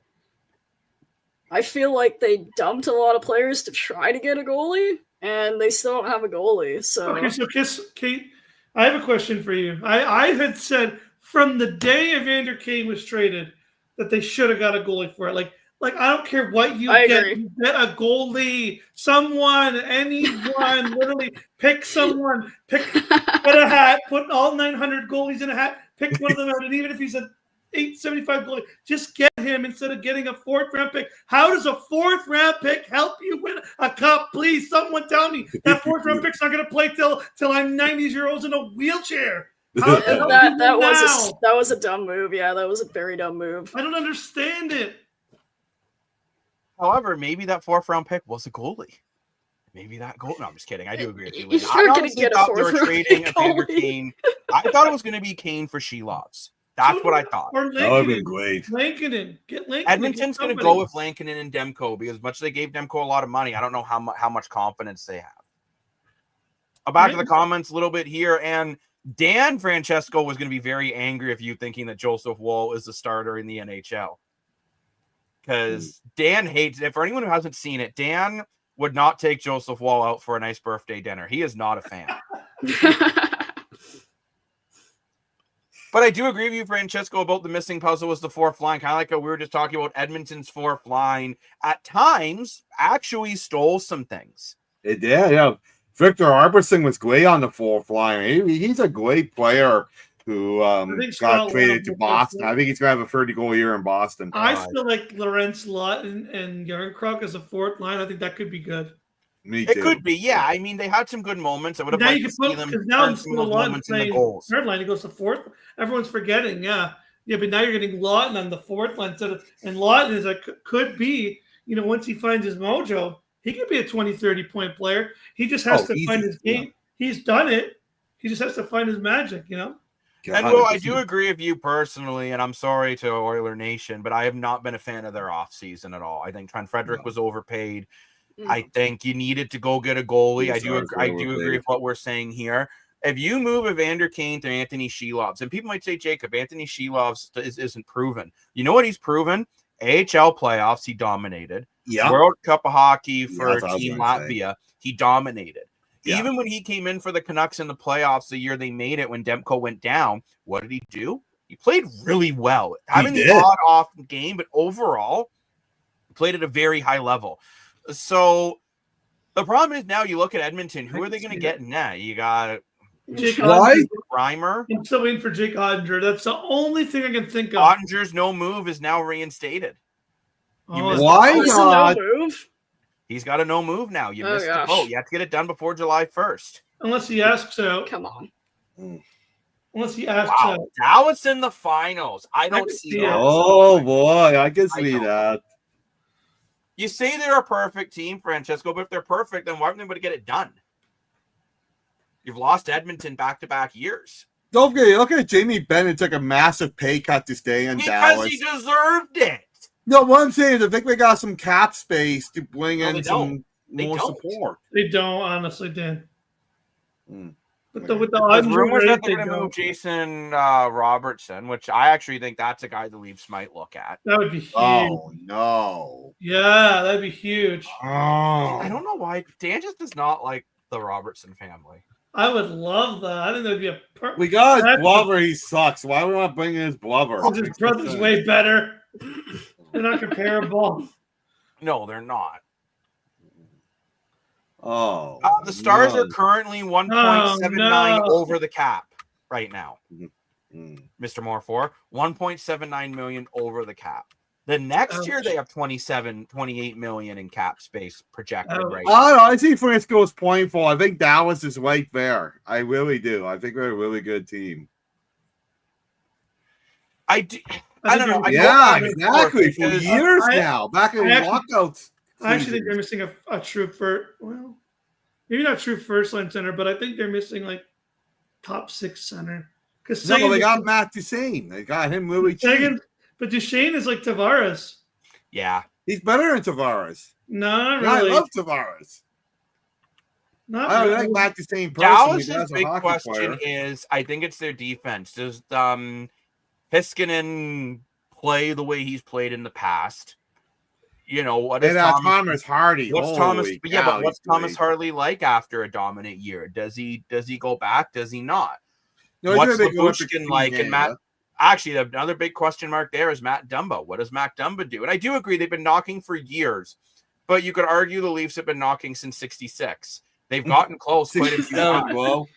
I feel like they dumped a lot of players to try to get a goalie, and they still don't have a goalie. So okay, so Kate, I have a question for you. I had said from the day Evander Kane was traded that they should have got a goalie for it. Like I don't care what you get. You get a goalie, someone, anyone. Literally, pick someone. Put a hat. Put all 900 goalies in a hat. Pick one of them out, and even if he's a 875 goalie, just get him instead of getting a 4th-round pick. How does a 4th-round pick help you win a cup? Please, someone tell me that 4th-round pick's not going to play till I'm 90 years old in a wheelchair. That was a dumb move. Yeah, that was a very dumb move. I don't understand it. However, maybe that 4th-round pick was a goalie. Maybe that goal. No, I'm just kidding. I do agree with you. You're going to get a 4th-round trading Evander Kane. I thought it was going to be Kane for Shelovs. That's what I thought. That would be great. Lankinen. Get Lankinen. Edmonton's going to go with Lankinen and Demko because as much as they gave Demko a lot of money, I don't know how much confidence they have. Back to the comments a little bit here. And Dan Francesco was going to be very angry if you thinking that Joseph Woll is the starter in the NHL. Because Dan hates it. For anyone who hasn't seen it, Dan would not take Joseph Woll out for a nice birthday dinner. He is not a fan. But I do agree with you, Francesco, about the missing puzzle was the 4th line. Kind of like how we were just talking about Edmonton's 4th line. At times, actually stole some things. It did, yeah. Victor Arvidsson was great on the 4th line. He's a great player who got traded to Boston. I think he's going to have a 30-goal year in Boston. I feel like Lawrence Lawton and Yarncroc as a 4th line. I think that could be good. Me too. It could be, yeah. I mean, they had some good moments. I would have liked to see them turn some of those moments into goals. 3rd line, he goes to 4th. Everyone's forgetting, yeah. But now you're getting Lawton on the 4th line and Lawton is could be, once he finds his mojo, he could be a 20, 30-point player. He just has to find his game. Yeah. He's done it. He just has to find his magic, And well, I do agree with you personally, and I'm sorry to Oiler Nation, but I have not been a fan of their offseason at all. I think Trent Frederick was overpaid. I think you needed to go get a goalie. I do agree with what we're saying here. If you move Evander Kane to Anthony Shelovs, and people might say, Jacob, Anthony Shelovs isn't proven. You know what he's proven? AHL playoffs, he dominated. Yeah. World Cup of Hockey for Team Latvia, he dominated. Yeah. Even when he came in for the Canucks in the playoffs the year they made it when Demko went down, what did he do? He played really well. Having the odd off game, but overall, played at a very high level. So the problem is now you look at Edmonton. Who are they going to get in that? You got Jake Reimer. I'm still waiting for Jake Ottinger. That's the only thing I can think of. Ottinger's no move is now reinstated. Why not? No move? He's got a no move now. You missed the vote. You have to get it done before July 1st. Unless he asks out. Come on. Unless he asks out. Now it's in the finals. I don't see that. Oh, boy. I can see that. You say they're a perfect team, Francesco, but if they're perfect, then why aren't they able to get it done? You've lost Edmonton back-to-back years. Don't forget, look at Jamie Bennett took a massive pay cut to stay in Dallas. Because he deserved it. No, what I'm saying is I think we got some cap space to bring in some more support. They don't, honestly, Dan. With the rumors that they're going to move Jason Robertson, which I actually think that's a guy the Leafs might look at. That would be huge. Oh, no. Yeah, that'd be huge. Oh. I don't know why. Dan just does not like the Robertson family. I would love that. I think that'd be a perfect. We got his Glover. He sucks. Why are we not bringing his Glover? His brother's way better. They're not comparable. No, they're not. Oh, the Stars are currently 1.79 over the cap right now. Mr. Morfor, 1.79 million over the cap. The next year they have 28 million in cap space projected right now. I see Frisco's point for. I think Dallas is right there. I really do. I think we're a really good team. I don't know. Exactly. For years now, back in lockouts. I actually think they're missing a true first. Well, maybe not true first line center, but I think they're missing like top 6 center. Because they got Matt Duchene. They got him really cheap. But Duchene is like Tavares. Yeah, he's better than Tavares. No, not really. I love Tavares. I don't think Matt's the same person. Dallas's big question is, I think it's their defense. Does Heiskanen play the way he's played in the past? You know, what is Thomas Hardy? What's Thomas? Yeah, but what's Thomas Hardy like after a dominant year? Does he go back? Does he not? No, what's Labushkin like? And Matt, actually, another big question mark there is Matt Dumba. What does Matt Dumba do? And I do agree they've been knocking for years, but you could argue the Leafs have been knocking since '66. They've gotten close quite a few times. Well,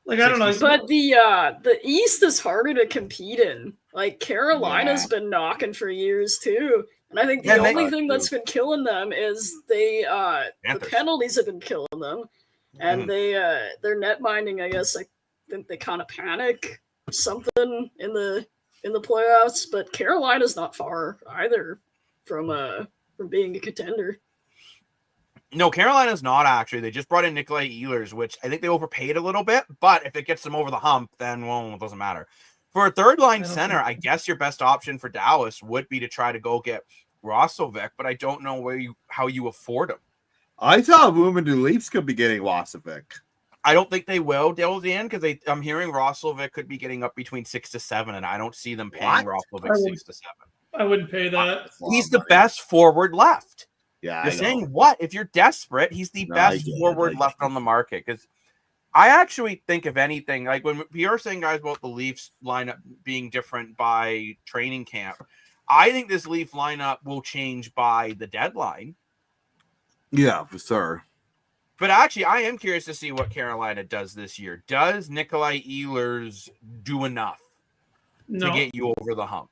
like I don't know, but the East is harder to compete in. Like Carolina's been knocking for years too. And I think the only thing that's been killing them is the penalties have been killing them, and their net minding. I guess I think they kind of panic something in the playoffs. But Carolina's not far either from being a contender. No, Carolina's not actually. They just brought in Nikolai Ehlers, which I think they overpaid a little bit. But if it gets them over the hump, then well, it doesn't matter. For a third-line center, I guess your best option for Dallas would be to try to go get Roslovic, but I don't know how you afford him. I thought rumoured the Leafs could be getting Roslovic. I don't think they will, Dan, because I'm hearing Roslovic could be getting up between 6 to 7, and I don't see them paying Roslovic 6 to 7. I wouldn't pay that. He's the best forward left. Yeah, you're saying what? If you're desperate, he's the best forward left on the market. Because I actually think, if anything, like when you're saying, guys, about the Leafs lineup being different by training camp, I think this Leaf lineup will change by the deadline. Yeah, for sure. But actually, I am curious to see what Carolina does this year. Does Nikolai Ehlers do enough to get you over the hump?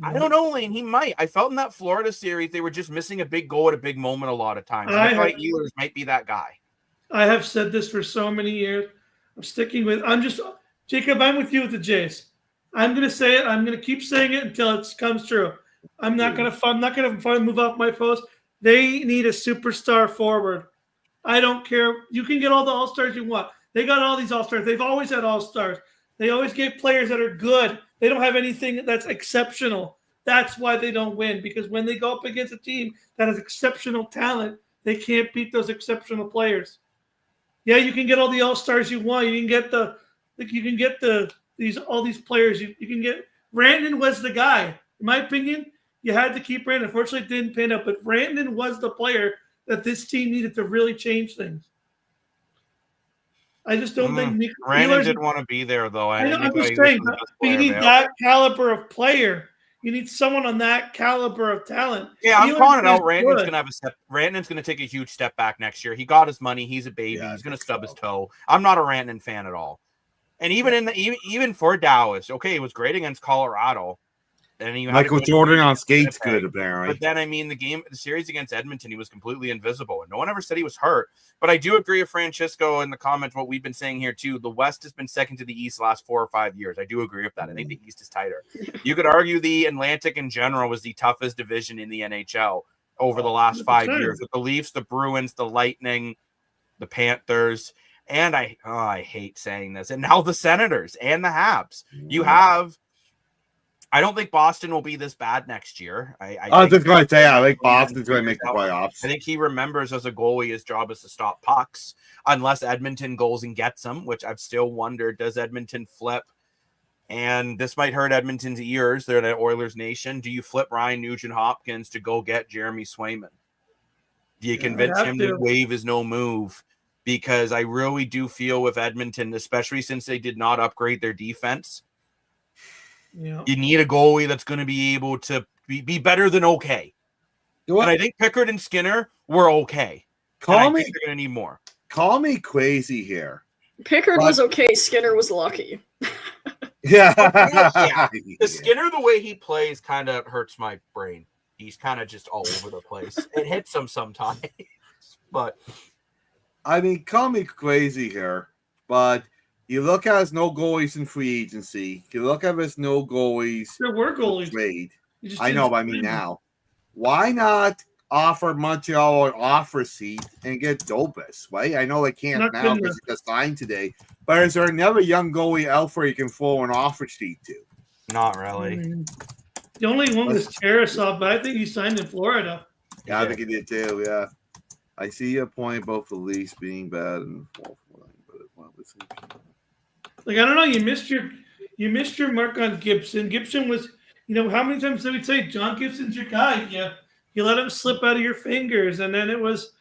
I don't know, Lane. He might. I felt in that Florida series they were just missing a big goal at a big moment a lot of times. Nikolai Ehlers might be that guy. I have said this for so many years. I'm sticking with. Jacob. I'm with you with the Jays. I'm going to say it. I'm going to keep saying it until it comes true. I'm not going to move off my post. They need a superstar forward. I don't care. You can get all the all-stars you want. They got all these all-stars. They've always had all-stars. They always get players that are good. They don't have anything that's exceptional. That's why they don't win, because when they go up against a team that has exceptional talent, they can't beat those exceptional players. Yeah, you can get all the all-stars you want. You can get all these players. You can get Rantanen was the guy. In my opinion, you had to keep Rantanen. Unfortunately, it didn't pan out, but Rantanen was the player that this team needed to really change things. I just don't think Rantanen didn't want to be there, though. I'm just saying, but you need that caliber of player. You need someone on that caliber of talent. Yeah, I'm calling it out. Rantanen's going to take a huge step back next year. He got his money. He's a baby. Yeah, he's going to stub his toe. I'm not a Rantanen fan at all. And even for Dallas, okay, it was great against Colorado. And Michael Jordan on skates good, apparently. But then, the series against Edmonton, he was completely invisible. And no one ever said he was hurt. But I do agree with Francisco in the comments, what we've been saying here, too. The West has been second to the East the last 4 or 5 years. I do agree with that. I think the East is tighter. You could argue the Atlantic in general was the toughest division in the NHL over the last 5 years. With the Leafs, the Bruins, the Lightning, the Panthers, and I hate saying this, and now the Senators and the Habs. You have... I don't think Boston will be this bad next year. I was just going to say, I think Boston's going to make the playoffs. I think he remembers as a goalie, his job is to stop pucks, unless Edmonton goes and gets them, which I've still wondered, does Edmonton flip? And this might hurt Edmonton's ears. They're the Oilers nation. Do you flip Ryan Nugent-Hopkins to go get Jeremy Swayman? Do you convince him that wave is no move? Because I really do feel with Edmonton, especially since they did not upgrade their defense, you need a goalie that's going to be able to be better than okay. And I think Pickard and Skinner were okay. They're going to need more. Call me crazy here. Pickard was okay. Skinner was lucky. Yeah. The Skinner, the way he plays, kind of hurts my brain. He's kind of just all over the place. It hits him sometimes. But call me crazy here, but you look at his no goalies in free agency. You look at his no goalies. There were goalies. Trade. I know, but now. Why not offer Montreal an offer seat and get Dobis, right? I know they can't now because he got signed today. But is there another young goalie out there you can throw an offer sheet to? Not really. The only one was Tarasov, but I think he signed in Florida. Yeah, I think he did too, yeah. I see your point, both the Leafs being bad and fourth line, but like I don't know, you missed your mark on Gibson. Gibson was, how many times did we say John Gibson's your guy? Yeah, you let him slip out of your fingers, and then it was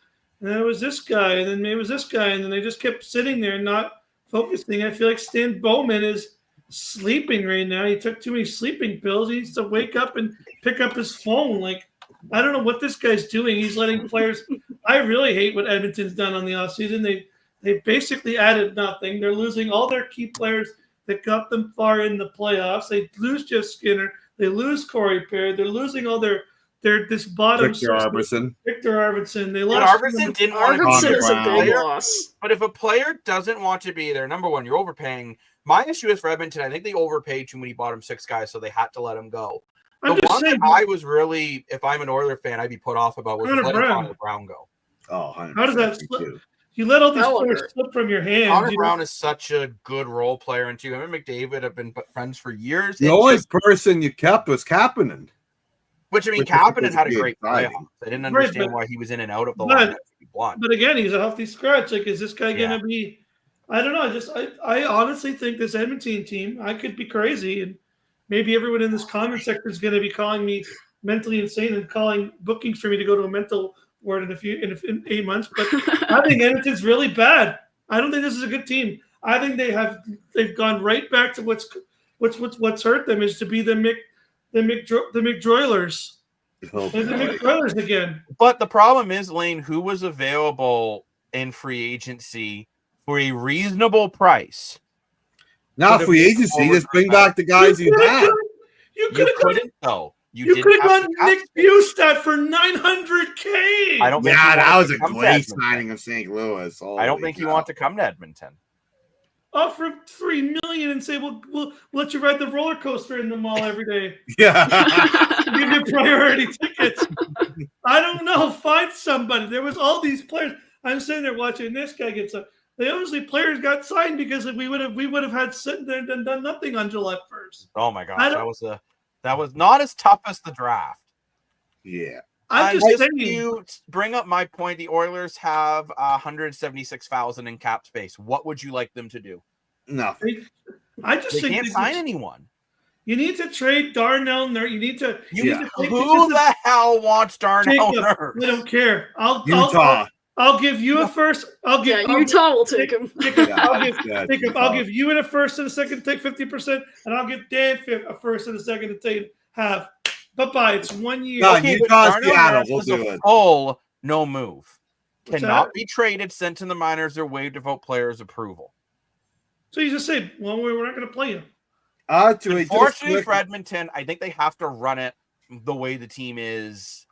this guy, and then it was this guy, and then they just kept sitting there and not focusing. I feel like Stan Bowman is sleeping right now. He took too many sleeping pills. He needs to wake up and pick up his phone. Like, I don't know what this guy's doing. He's letting players. I really hate what Edmonton's done on the offseason. They basically added nothing. They're losing all their key players that got them far in the playoffs. They lose Jeff Skinner. They lose Corey Perry. They're losing all their this bottom. Victor Arvidsson. They lost. Arvidsson didn't want to Arvidsson is a big loss. But if a player doesn't want to be there, number one, you're overpaying. My issue is for Edmonton. I think they overpaid too many bottom six guys, so they had to let him go. The one that I was really, if I'm an Oilers fan, I'd be put off about was letting Connor Brown go. Oh, how does that slip? You let all these players slip from your hands. Connor Brown is such a good role player, and too. Him and McDavid have been friends for years. The only person you kept was Kapanen. Which, I mean, Kapanen had a great playoff. I didn't understand why he was in and out of the lineup. But again, he's a healthy scratch. Like, is this guy going to be – I don't know. I honestly think this Edmonton team, I could be crazy, and maybe everyone in this comment section is going to be calling me mentally insane and calling bookings for me to go to a mental ward in 8 months. But I think Edmonton's really bad. I don't think this is a good team. I think they've gone right back to what's hurt them is to be the McDroilers. Oh, the McDroilers again. But the problem is, Lane, who was available in free agency for a reasonable price? Not free agency. Just bring back the guys you had. You couldn't though. You could have gone Nick Bustad for $900K. I don't think that was a great signing of St. Louis. I don't think you want to come to Edmonton. Offer $3 million and say we'll let you ride the roller coaster in the mall every day. Yeah, give you priority tickets. I don't know. Find somebody. There was all these players. I'm sitting there watching this guy get some. They obviously players got signed because we would have had sitting there and done nothing on July 1st. Oh my gosh, that was not as tough as the draft. Yeah. I'm just saying. You bring up my point. The Oilers have 176,000 in cap space. What would you like them to do? Nothing. I just think they can't sign anyone. You need to trade Darnell Nurse. Who the hell wants Darnell Nurse? I don't care. Utah. I'll give you a first. Utah will take him. I'll give you in a first and a second to take 50%, and I'll give Dan a first and a second to take half. Bye-bye. It's 1 year. No, Utah, Seattle. We'll do it. Full no move. Cannot be traded, sent to the minors, or waived without players' approval. So you just say, well, we're not going to play him. Unfortunately for Edmonton, I think they have to run it the way the team is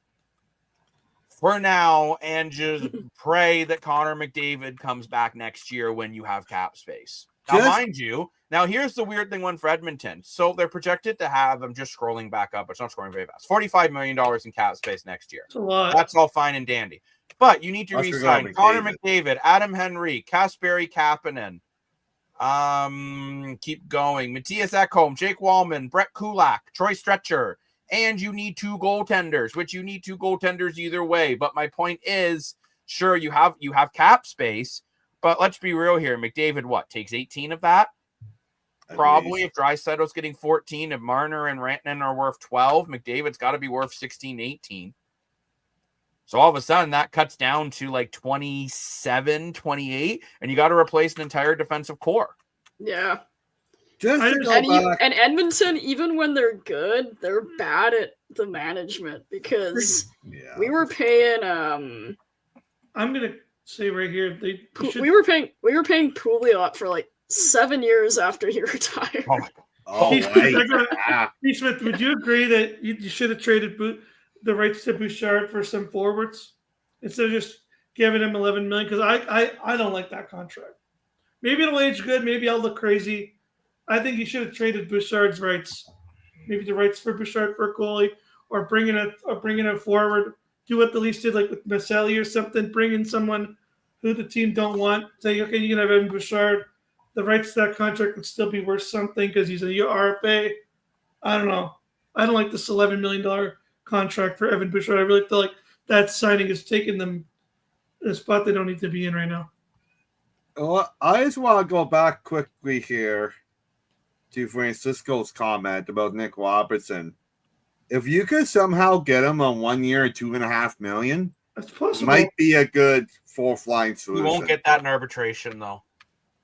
for now and just pray that Connor McDavid comes back next year when you have cap space. Now, mind you, here's the weird thing for Edmonton. So they're projected to have, I'm just scrolling back up, it's not scrolling very fast, $45 million in cap space next year. That's a lot. That's all fine and dandy. But you need to re-sign Connor McDavid, Adam Henry, Kasperi Kapanen. Keep going. Matthias Ekholm, Jake Wallman, Brett Kulak, Troy Stretcher. And you need two goaltenders, which you need two goaltenders either way. But my point is, sure, you have cap space, but let's be real here. McDavid, takes 18 of that? Probably. If Draisaitl's getting 14, if Marner and Rantanen are worth 12, McDavid's got to be worth 16, 18. So all of a sudden, that cuts down to like 27, 28, and you got to replace an entire defensive core. Yeah. And Edmonton, even when they're good, they're bad at the management because we were paying. I'm gonna say right here, we were paying Pouliot for like 7 years after he retired. Steve Smith, would you agree that you should have traded the rights to Bouchard for some forwards instead of just giving him $11 million? Because I don't like that contract. Maybe it'll age good. Maybe I'll look crazy. I think you should have traded Bouchard's rights, maybe the rights for Bouchard for a goalie, or bring in a forward. Do what the Leafs did, like with Maselli or something. Bring in someone who the team don't want. Say, okay, you can have Evan Bouchard. The rights to that contract would still be worth something because he's a RFA. I don't know. I don't like this $11 million contract for Evan Bouchard. I really feel like that signing has taken them a spot they don't need to be in right now. Well, I just want to go back quickly here to Francisco's comment about Nick Robertson. If you could somehow get him on 1 year at $2.5 million, that's possible. Might be a good fourth line solution. We won't get that in arbitration, though.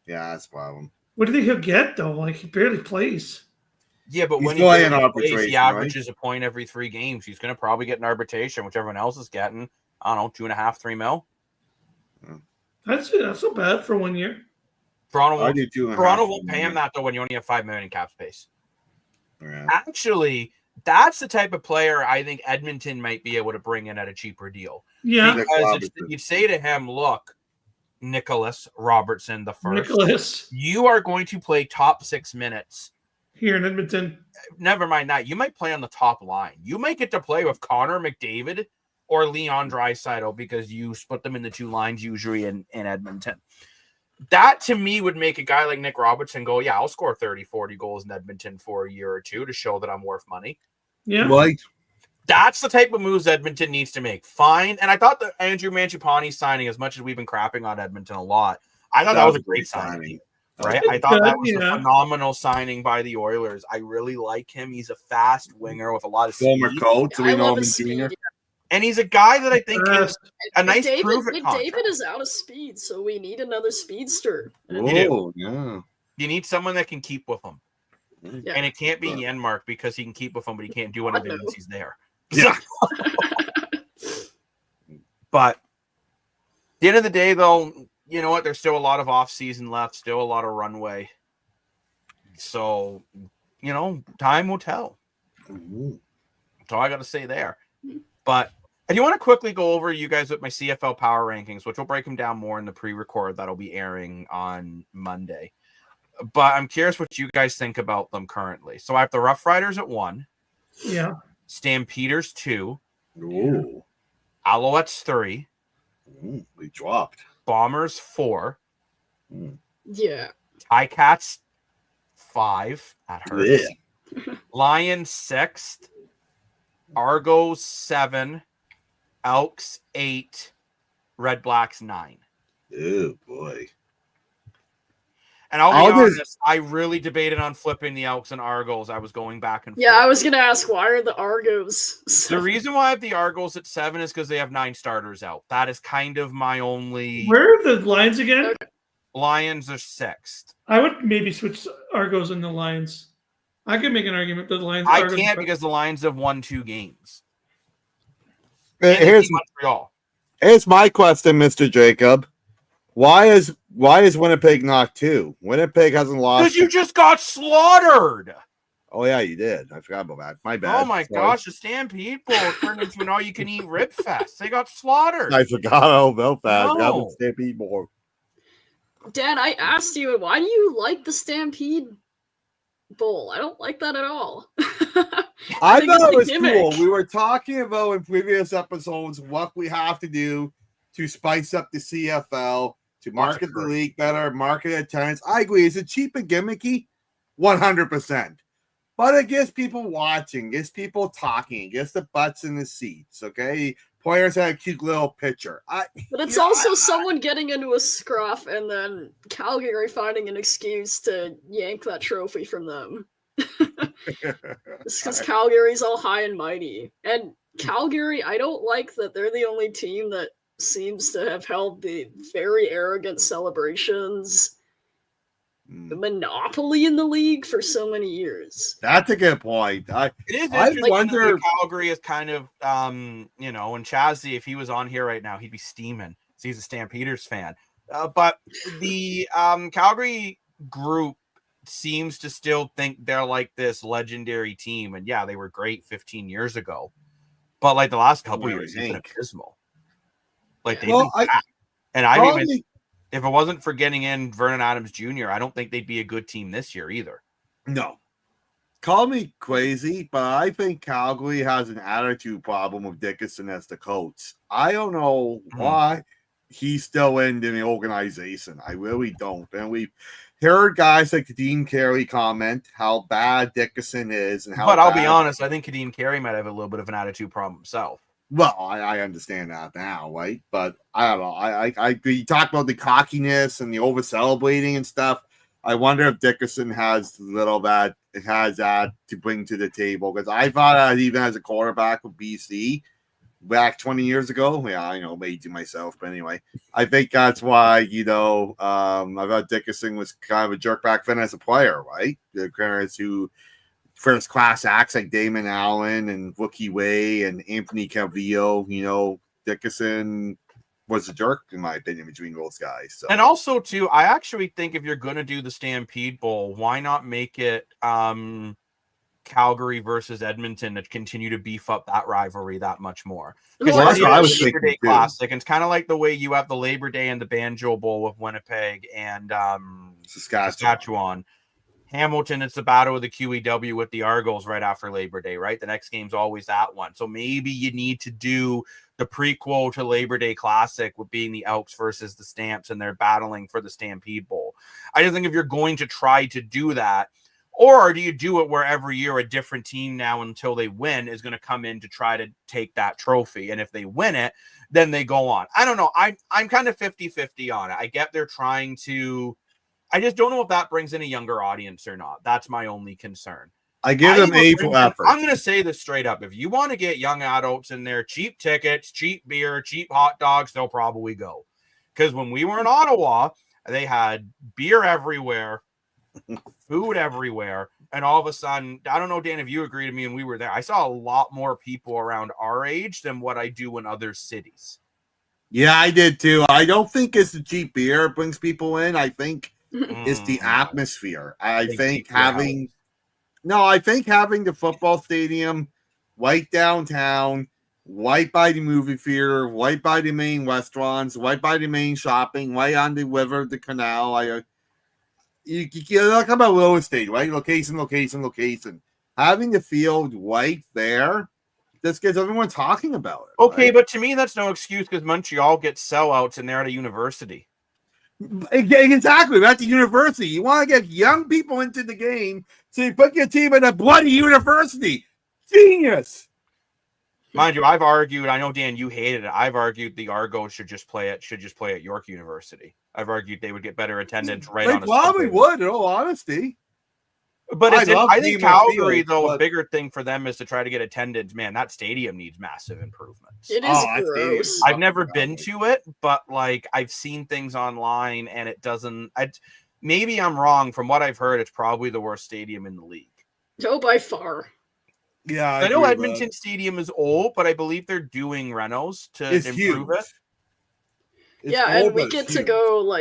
Yeah, that's a problem. What do you think he'll get though? Like he barely plays. Yeah, but He's when going in plays, arbitration, he averages a point every 3 games. He's going to probably get an arbitration, which everyone else is getting. I don't know, 2.5, 3 mil. That's not bad for 1 year. Toronto won't pay him that though when you only have $5 million in cap space. Yeah. Actually, that's the type of player I think Edmonton might be able to bring in at a cheaper deal. Yeah, because you'd say to him, "Look, Nicholas Robertson, the first, Nicholas, you are going to play top 6 minutes here in Edmonton. Never mind that. You might play on the top line. You might get to play with Connor McDavid or Leon Draisaitl because you split them into 2 lines usually in Edmonton. That, to me, would make a guy like Nick Robertson go, yeah, I'll score 30, 40 goals in Edmonton for a year or 2 to show that I'm worth money. Yeah. Right. That's the type of moves Edmonton needs to make. Fine. And I thought that Andrew Mangiapane signing, as much as we've been crapping on Edmonton a lot, I thought that was a great signing. Right? I thought that was a phenomenal signing by the Oilers. I really like him. He's a fast winger with a lot of former speed. coach. We know him junior. And he's a guy that I think is a nice prove-it contract. David is out of speed, so we need another speedster. Oh, yeah. You need someone that can keep with him. Yeah. And it can't be Janmark because he can keep with him, but he can't do anything once he's there. Yeah. But at the end of the day, though, you know what? There's still a lot of off-season left, still a lot of runway. So, you know, time will tell. That's all I got to say there. But I do want to quickly go over you guys with my CFL power rankings, which will break them down more in the pre-record that'll be airing on Monday. But I'm curious what you guys think about them currently. So I have the Rough Riders at 1. Yeah. Stampeders 2. Ooh. Alouettes 3. Ooh, we dropped. Bombers 4. Yeah. Ticats 5. That hurts. Yeah. Lions 6th. Argos 7. Elks 8. RedBlacks 9. Oh boy. And I'll be honest, I really debated on flipping the Elks and Argos. I was going back and forth. Yeah, I was gonna ask, why are the Argos 7? The reason why I have the Argos at 7 is because they have 9 starters out. That is kind of my only. Where are the Lions again? Okay. Lions are 6th. I would maybe switch Argos and the Lions. I could make an argument that the Lions. I can't because the Lions have won 2 games. Here's my question, Mr. Jacob. Why is Winnipeg not 2? Winnipeg hasn't lost. Because you just got slaughtered. Oh yeah, you did. I forgot about that. My bad. Oh my gosh, the Stampede Bowl turned into an all-you-can-eat rib fest. They got slaughtered. I forgot all about that. No. Stampede Bowl. Dan, I asked you, why do you like the Stampede Bowl? I don't like that at all. I thought it was cool. We were talking about in previous episodes what we have to do to spice up the CFL, to market the league better, market attendance. I agree. Is it cheap and gimmicky? 100%. But it gets people watching, gets people talking, gets the butts in the seats, okay? Players have a cute little picture. But it's also someone getting into a scruff and then Calgary finding an excuse to yank that trophy from them. It's because Calgary's all high and mighty. And Calgary, I don't like that they're the only team that seems to have held the very arrogant celebrations the monopoly in the league for so many years. That's a good point. It is interesting. I wonder. Calgary is kind of, you know, and Chazzy, if he was on here right now, he'd be steaming. So he's a Stampeders fan. But the Calgary group seems to still think they're like this legendary team. And yeah, they were great 15 years ago. But like the last couple years, they've been abysmal. Like they've been bad. And I even. If it wasn't for getting in Vernon Adams Jr., I don't think they'd be a good team this year either. No. Call me crazy, but I think Calgary has an attitude problem with Dickinson as the coach. I don't know why he's still in the organization. I really don't. And we've heard guys like Kadeem Carey comment how bad Dickinson is. And how. But I'll be honest, I think Kadeem Carey might have a little bit of an attitude problem himself. Well, I understand that now, right? But I don't know. I you talk about the cockiness and the over celebrating and stuff. I wonder if Dickerson has that to bring to the table, because I thought that even as a quarterback with BC back 20 years ago. Yeah, I know, maybe to myself, but anyway, I think that's why, I thought Dickerson was kind of a jerk back then as a player, right? The parents who first class acts like Damon Allen and Wookie Way and Anthony Calvillo, Dickerson was a jerk, in my opinion, between those guys. So. And also, too, I actually think if you're going to do the Stampede Bowl, why not make it Calgary versus Edmonton to continue to beef up that rivalry that much more? Because that's what I was Labor thinking Day too. Classic, and it's kind of like the way you have the Labor Day and the Banjo Bowl with Winnipeg and Saskatchewan. Hamilton, it's the battle of the QEW with the Argos right after Labor Day, right? The next game's always that one. So maybe you need to do the prequel to Labor Day Classic with being the Elks versus the Stamps, and they're battling for the Stampede Bowl. I just think if you're going to try to do that, or do you do it where every year a different team now until they win is going to come in to try to take that trophy? And if they win it, then they go on. I don't know. I'm kind of 50-50 on it. I get they're trying to. I just don't know if that brings in a younger audience or not. That's my only concern. I give them A for effort. I'm going to say this straight up. If you want to get young adults in there, cheap tickets, cheap beer, cheap hot dogs, they'll probably go. Because when we were in Ottawa, they had beer everywhere, food everywhere, and all of a sudden, I don't know, Dan, if you agree to me, and we were there, I saw a lot more people around our age than what I do in other cities. Yeah, I did too. I don't think it's the cheap beer brings people in. I think it's the atmosphere. I think having the football stadium right downtown, right by the movie theater, right by the main restaurants, right by the main shopping, right on the river, the canal. You talk about real estate, right? Location. Having the field right there, this gets everyone talking about it. Okay, right? but to me, that's no excuse because Montreal gets sellouts and they're at a university. Exactly. At the university. You want to get young people into the game, so you put your team at a bloody university. Genius. Mind you, I've argued, I know, Dan, you hated it. I've argued the Argos should just play at York University. I've argued they would get better attendance on a probably would, in all honesty. But I think Calgary, though, a bigger thing for them is to try to get attendance. Man, that stadium needs massive improvements. It is gross. I've never been to it, but I've seen things online, and it doesn't. Maybe I'm wrong. From what I've heard, it's probably the worst stadium in the league. Oh, by far. Yeah, I know Edmonton Stadium is old, but I believe they're doing renos to improve it. And we get to go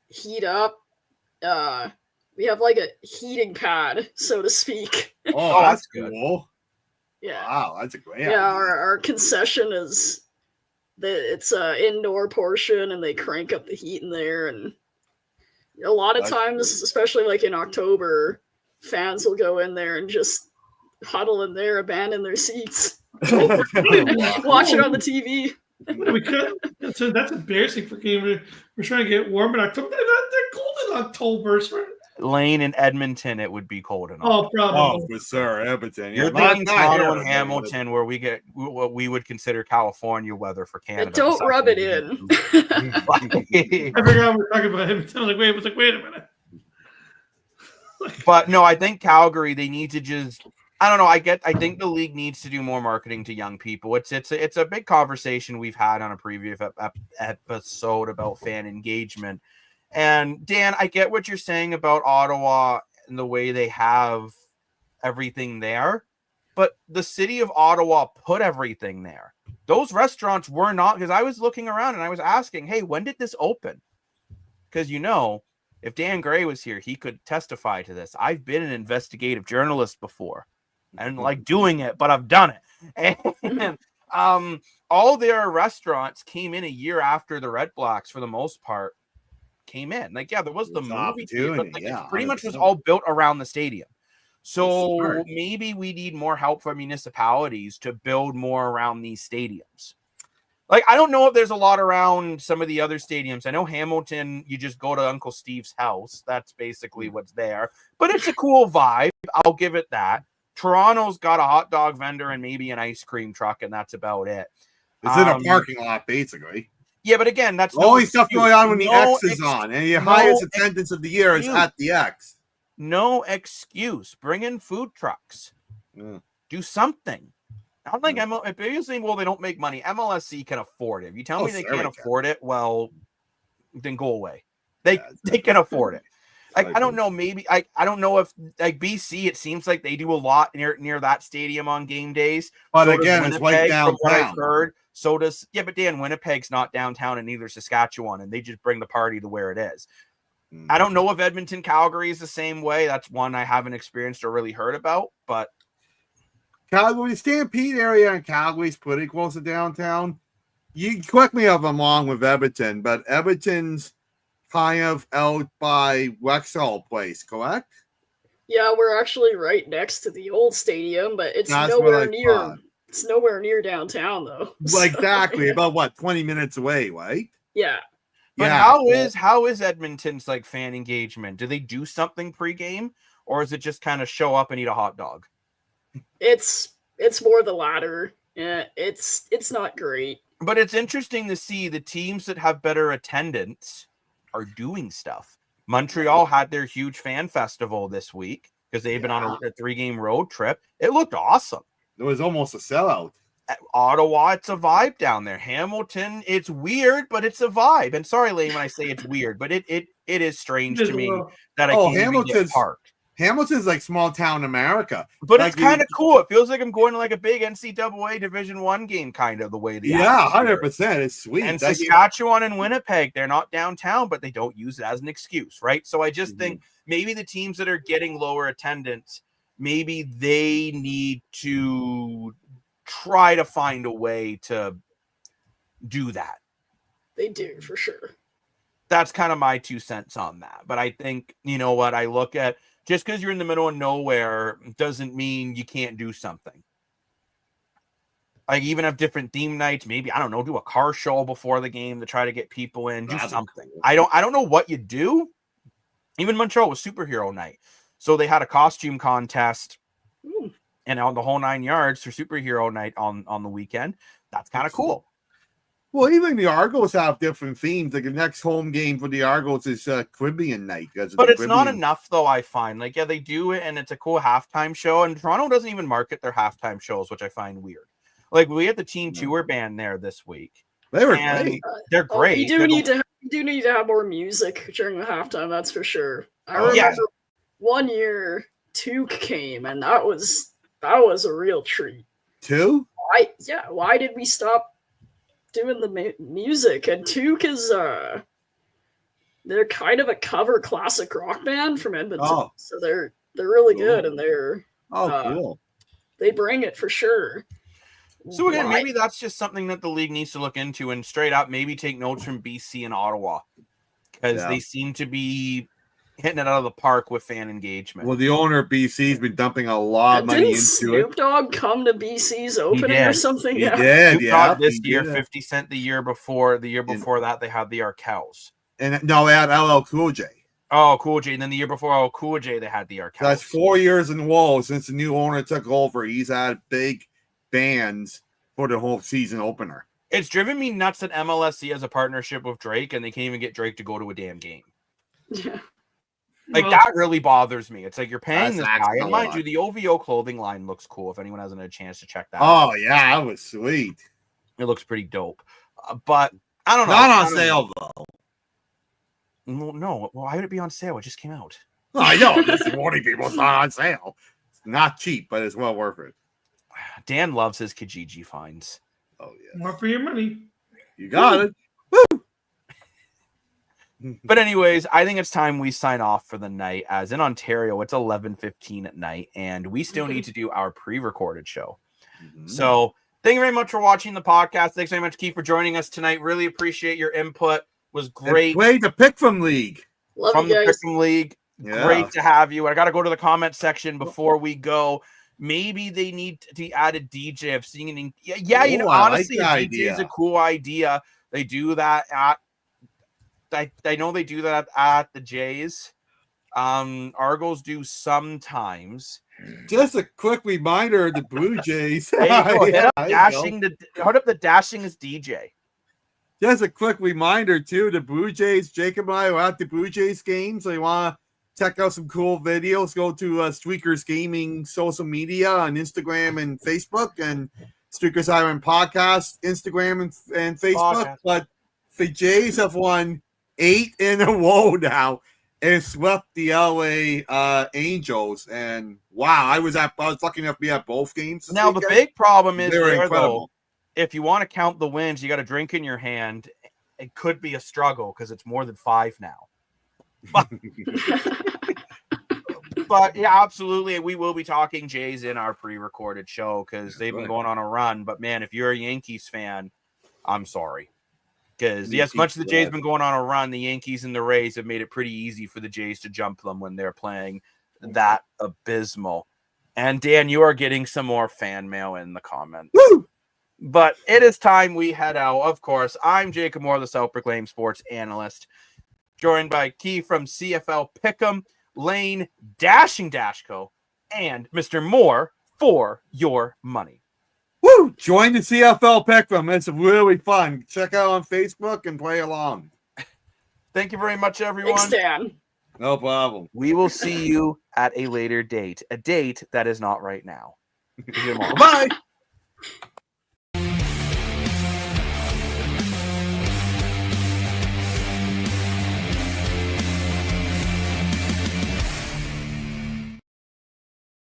heat up. We have a heating pad, so to speak. Oh, that's cool. Yeah. Wow, that's a great idea. Yeah, our concession is it's an indoor portion, and they crank up the heat in there. And a lot of times, especially in October, fans will go in there and just huddle in there, abandon their seats, watch it on the TV. We could. That's embarrassing for game. We're trying to get warm in October. They're cold in October. Lane in Edmonton, it would be cold enough. Oh, probably. Oh, for sure, Edmonton. You're thinking Toronto and Hamilton, where we get what we would consider California weather for Canada. Don't rub it in. I forgot we were talking about Edmonton. I was like, wait a minute. But no, I think Calgary, they need to just. I don't know. I think the league needs to do more marketing to young people. It's a big conversation we've had on a previous episode about fan engagement. And Dan, I get what you're saying about Ottawa and the way they have everything there, but the city of Ottawa put everything there. Those restaurants were not, because I was looking around and I was asking, hey, when did this open? Because if Dan Gray was here, he could testify to this. I've been an investigative journalist before. I didn't like doing it, but I've done it. And all their restaurants came in a year after the RedBlacks, for the most part, came in. There was the movie theater, but it pretty much was all built around the stadium. So maybe we need more help from municipalities to build more around these stadiums. I don't know if there's a lot around some of the other stadiums. I know Hamilton, you just go to Uncle Steve's house. That's basically what's there. But it's a cool vibe. I'll give it that. Toronto's got a hot dog vendor and maybe an ice cream truck, and that's about it. It's in a parking lot, basically. Yeah, but again, that's the only stuff going on when the X is on, and your highest attendance of the year is at the X. No excuse. Bring in food trucks. Do something. Not like obviously, well, they don't make money. MLSC can afford it. If you tell me they can't afford it, well, then go away. They can afford it. I don't know. Maybe I don't know if like BC. It seems like they do a lot near that stadium on game days. But so again, it's right downtown. From what I've heard, so does but Dan, Winnipeg's not downtown, and neither Saskatchewan, and they just bring the party to where it is. I don't know if Edmonton, Calgary is the same way. That's one I haven't experienced or really heard about. But Calgary, Stampede area in Calgary is pretty close to downtown. You correct me if I'm wrong with Edmonton, but Edmonton's kind of out by Rexall Place, correct? Yeah, we're actually right next to the old stadium, but it's nowhere near. It's nowhere near downtown, though. Well, exactly, about what 20 minutes away, right? Yeah. But how is Edmonton's like fan engagement? Do they do something pregame, or is it just kind of show up and eat a hot dog? It's more the latter. Yeah, it's not great. But it's interesting to see the teams that have better attendance are doing stuff. Montreal had their huge fan festival this week because they've been on a 3-game road trip. It looked awesome. It was almost a sellout. At Ottawa, it's a vibe down there. Hamilton, it's weird, but it's a vibe. And sorry, Lane, when I say it's weird, but it is strange to me that I can't even get parked. Hamilton's like small town America, but like, it's kind of cool. It feels like I'm going to like a big NCAA Division I game, kind of the way the 100%. It's sweet. And Saskatchewan and Winnipeg, they're not downtown, but they don't use it as an excuse, right? So I just think maybe the teams that are getting lower attendance, maybe they need to try to find a way to do that. They do, for sure. That's kind of my 2 cents on that. But I think, you know what, I look at just because you're in the middle of nowhere doesn't mean you can't do something. Like even have different theme nights, maybe, I don't know, do a car show before the game to try to get people in, do something. Cool. I don't know what you do. Even Montreal was superhero night. So they had a costume contest and on the whole 9 yards for superhero night on the weekend. That's kind of cool. Well, even the Argos have different themes. Like the next home game for the Argos is Caribbean night. But it's not enough, though, I find. Like, yeah, they do it, and it's a cool halftime show. And Toronto doesn't even market their halftime shows, which I find weird. Like, we had the Teen Tour band there this week. They were great. They're great. You do need to have more music during the halftime, that's for sure. I remember one year Tuke came, and that was a real treat. Tuke? Why did we stop doing the music? And Tuke is they're kind of a cover classic rock band from Edmonton, so they're really good, and they're cool. They bring it for sure. So again, maybe that's just something that the league needs to look into and straight up maybe take notes from BC and Ottawa because they seem to be hitting it out of the park with fan engagement. Well, the owner of BC has been dumping a lot of money into Snoop Dogg come to BC's opening or something? He did, this year, 50 Cent the year before. The year before that, they had the Arkells. And no, they had LL Cool J. Oh, Cool J. And then the year before LL Cool J, they had the Arkells. That's 4 years in a row since the new owner took over. He's had big bands for the whole season opener. It's driven me nuts that MLSC has a partnership with Drake, and they can't even get Drake to go to a damn game. Yeah. Like, that really bothers me. It's like you're paying this guy. And mind you, the OVO clothing line looks cool if anyone hasn't had a chance to check that out. Oh, yeah, that was sweet. It looks pretty dope. But I don't know. Not on sale, though. No. Why would it be on sale? It just came out. Oh, I know. This morning people, it's not on sale. It's not cheap, but it's well worth it. Dan loves his Kijiji finds. Oh, yeah. More for your money. You got it. Woo! But anyways, I think it's time we sign off for the night. As in Ontario, it's 11:15 at night, and we still need to do our pre-recorded show. So thank you very much for watching the podcast. Thanks very much, Keith, for joining us tonight. Really appreciate your input. It was great. Great to pick from League. Love from you the guys. Pick'em League. Yeah. Great to have you. I got to go to the comment section before we go. Maybe they need to add a DJ of singing. Yeah, you know, honestly, like DJ is a cool idea. They do that at. I know they do that at the Jays. Argos do sometimes. Just a quick reminder: the Blue Jays. Hey, hold up the dashing is DJ. Just a quick reminder too: the Blue Jays. Jacob and I were at the Blue Jays game, so you want to check out some cool videos. Go to Streakers Gaming social media on Instagram and Facebook, and Streakers Island Podcast Instagram and Facebook. Podcast. But the Jays have won 8 in a row now and swept the LA Angels. And wow, I was lucky enough to be at both games. Now the big problem is there, though, if you want to count the wins, you got a drink in your hand. It could be a struggle because it's more than 5 now. But yeah, absolutely. We will be talking Jays in our pre-recorded show because they've been going on a run. But man, if you're a Yankees fan, I'm sorry. Because as much as the Jays have been going on a run, the Yankees and the Rays have made it pretty easy for the Jays to jump them when they're playing that abysmal. And Dan, you are getting some more fan mail in the comments. Woo! But it is time we head out. Of course, I'm Jacob Moore, the self-proclaimed sports analyst, joined by Key from CFL Pick'em, Lane Dashing Dashco, and Mr. Moore for your money. Woo! Join the CFL Pick'em. It's really fun. Check out on Facebook and play along. Thank you very much, everyone. Thanks, Dan. No problem. We will see you at a later date, a date that is not right now. Bye.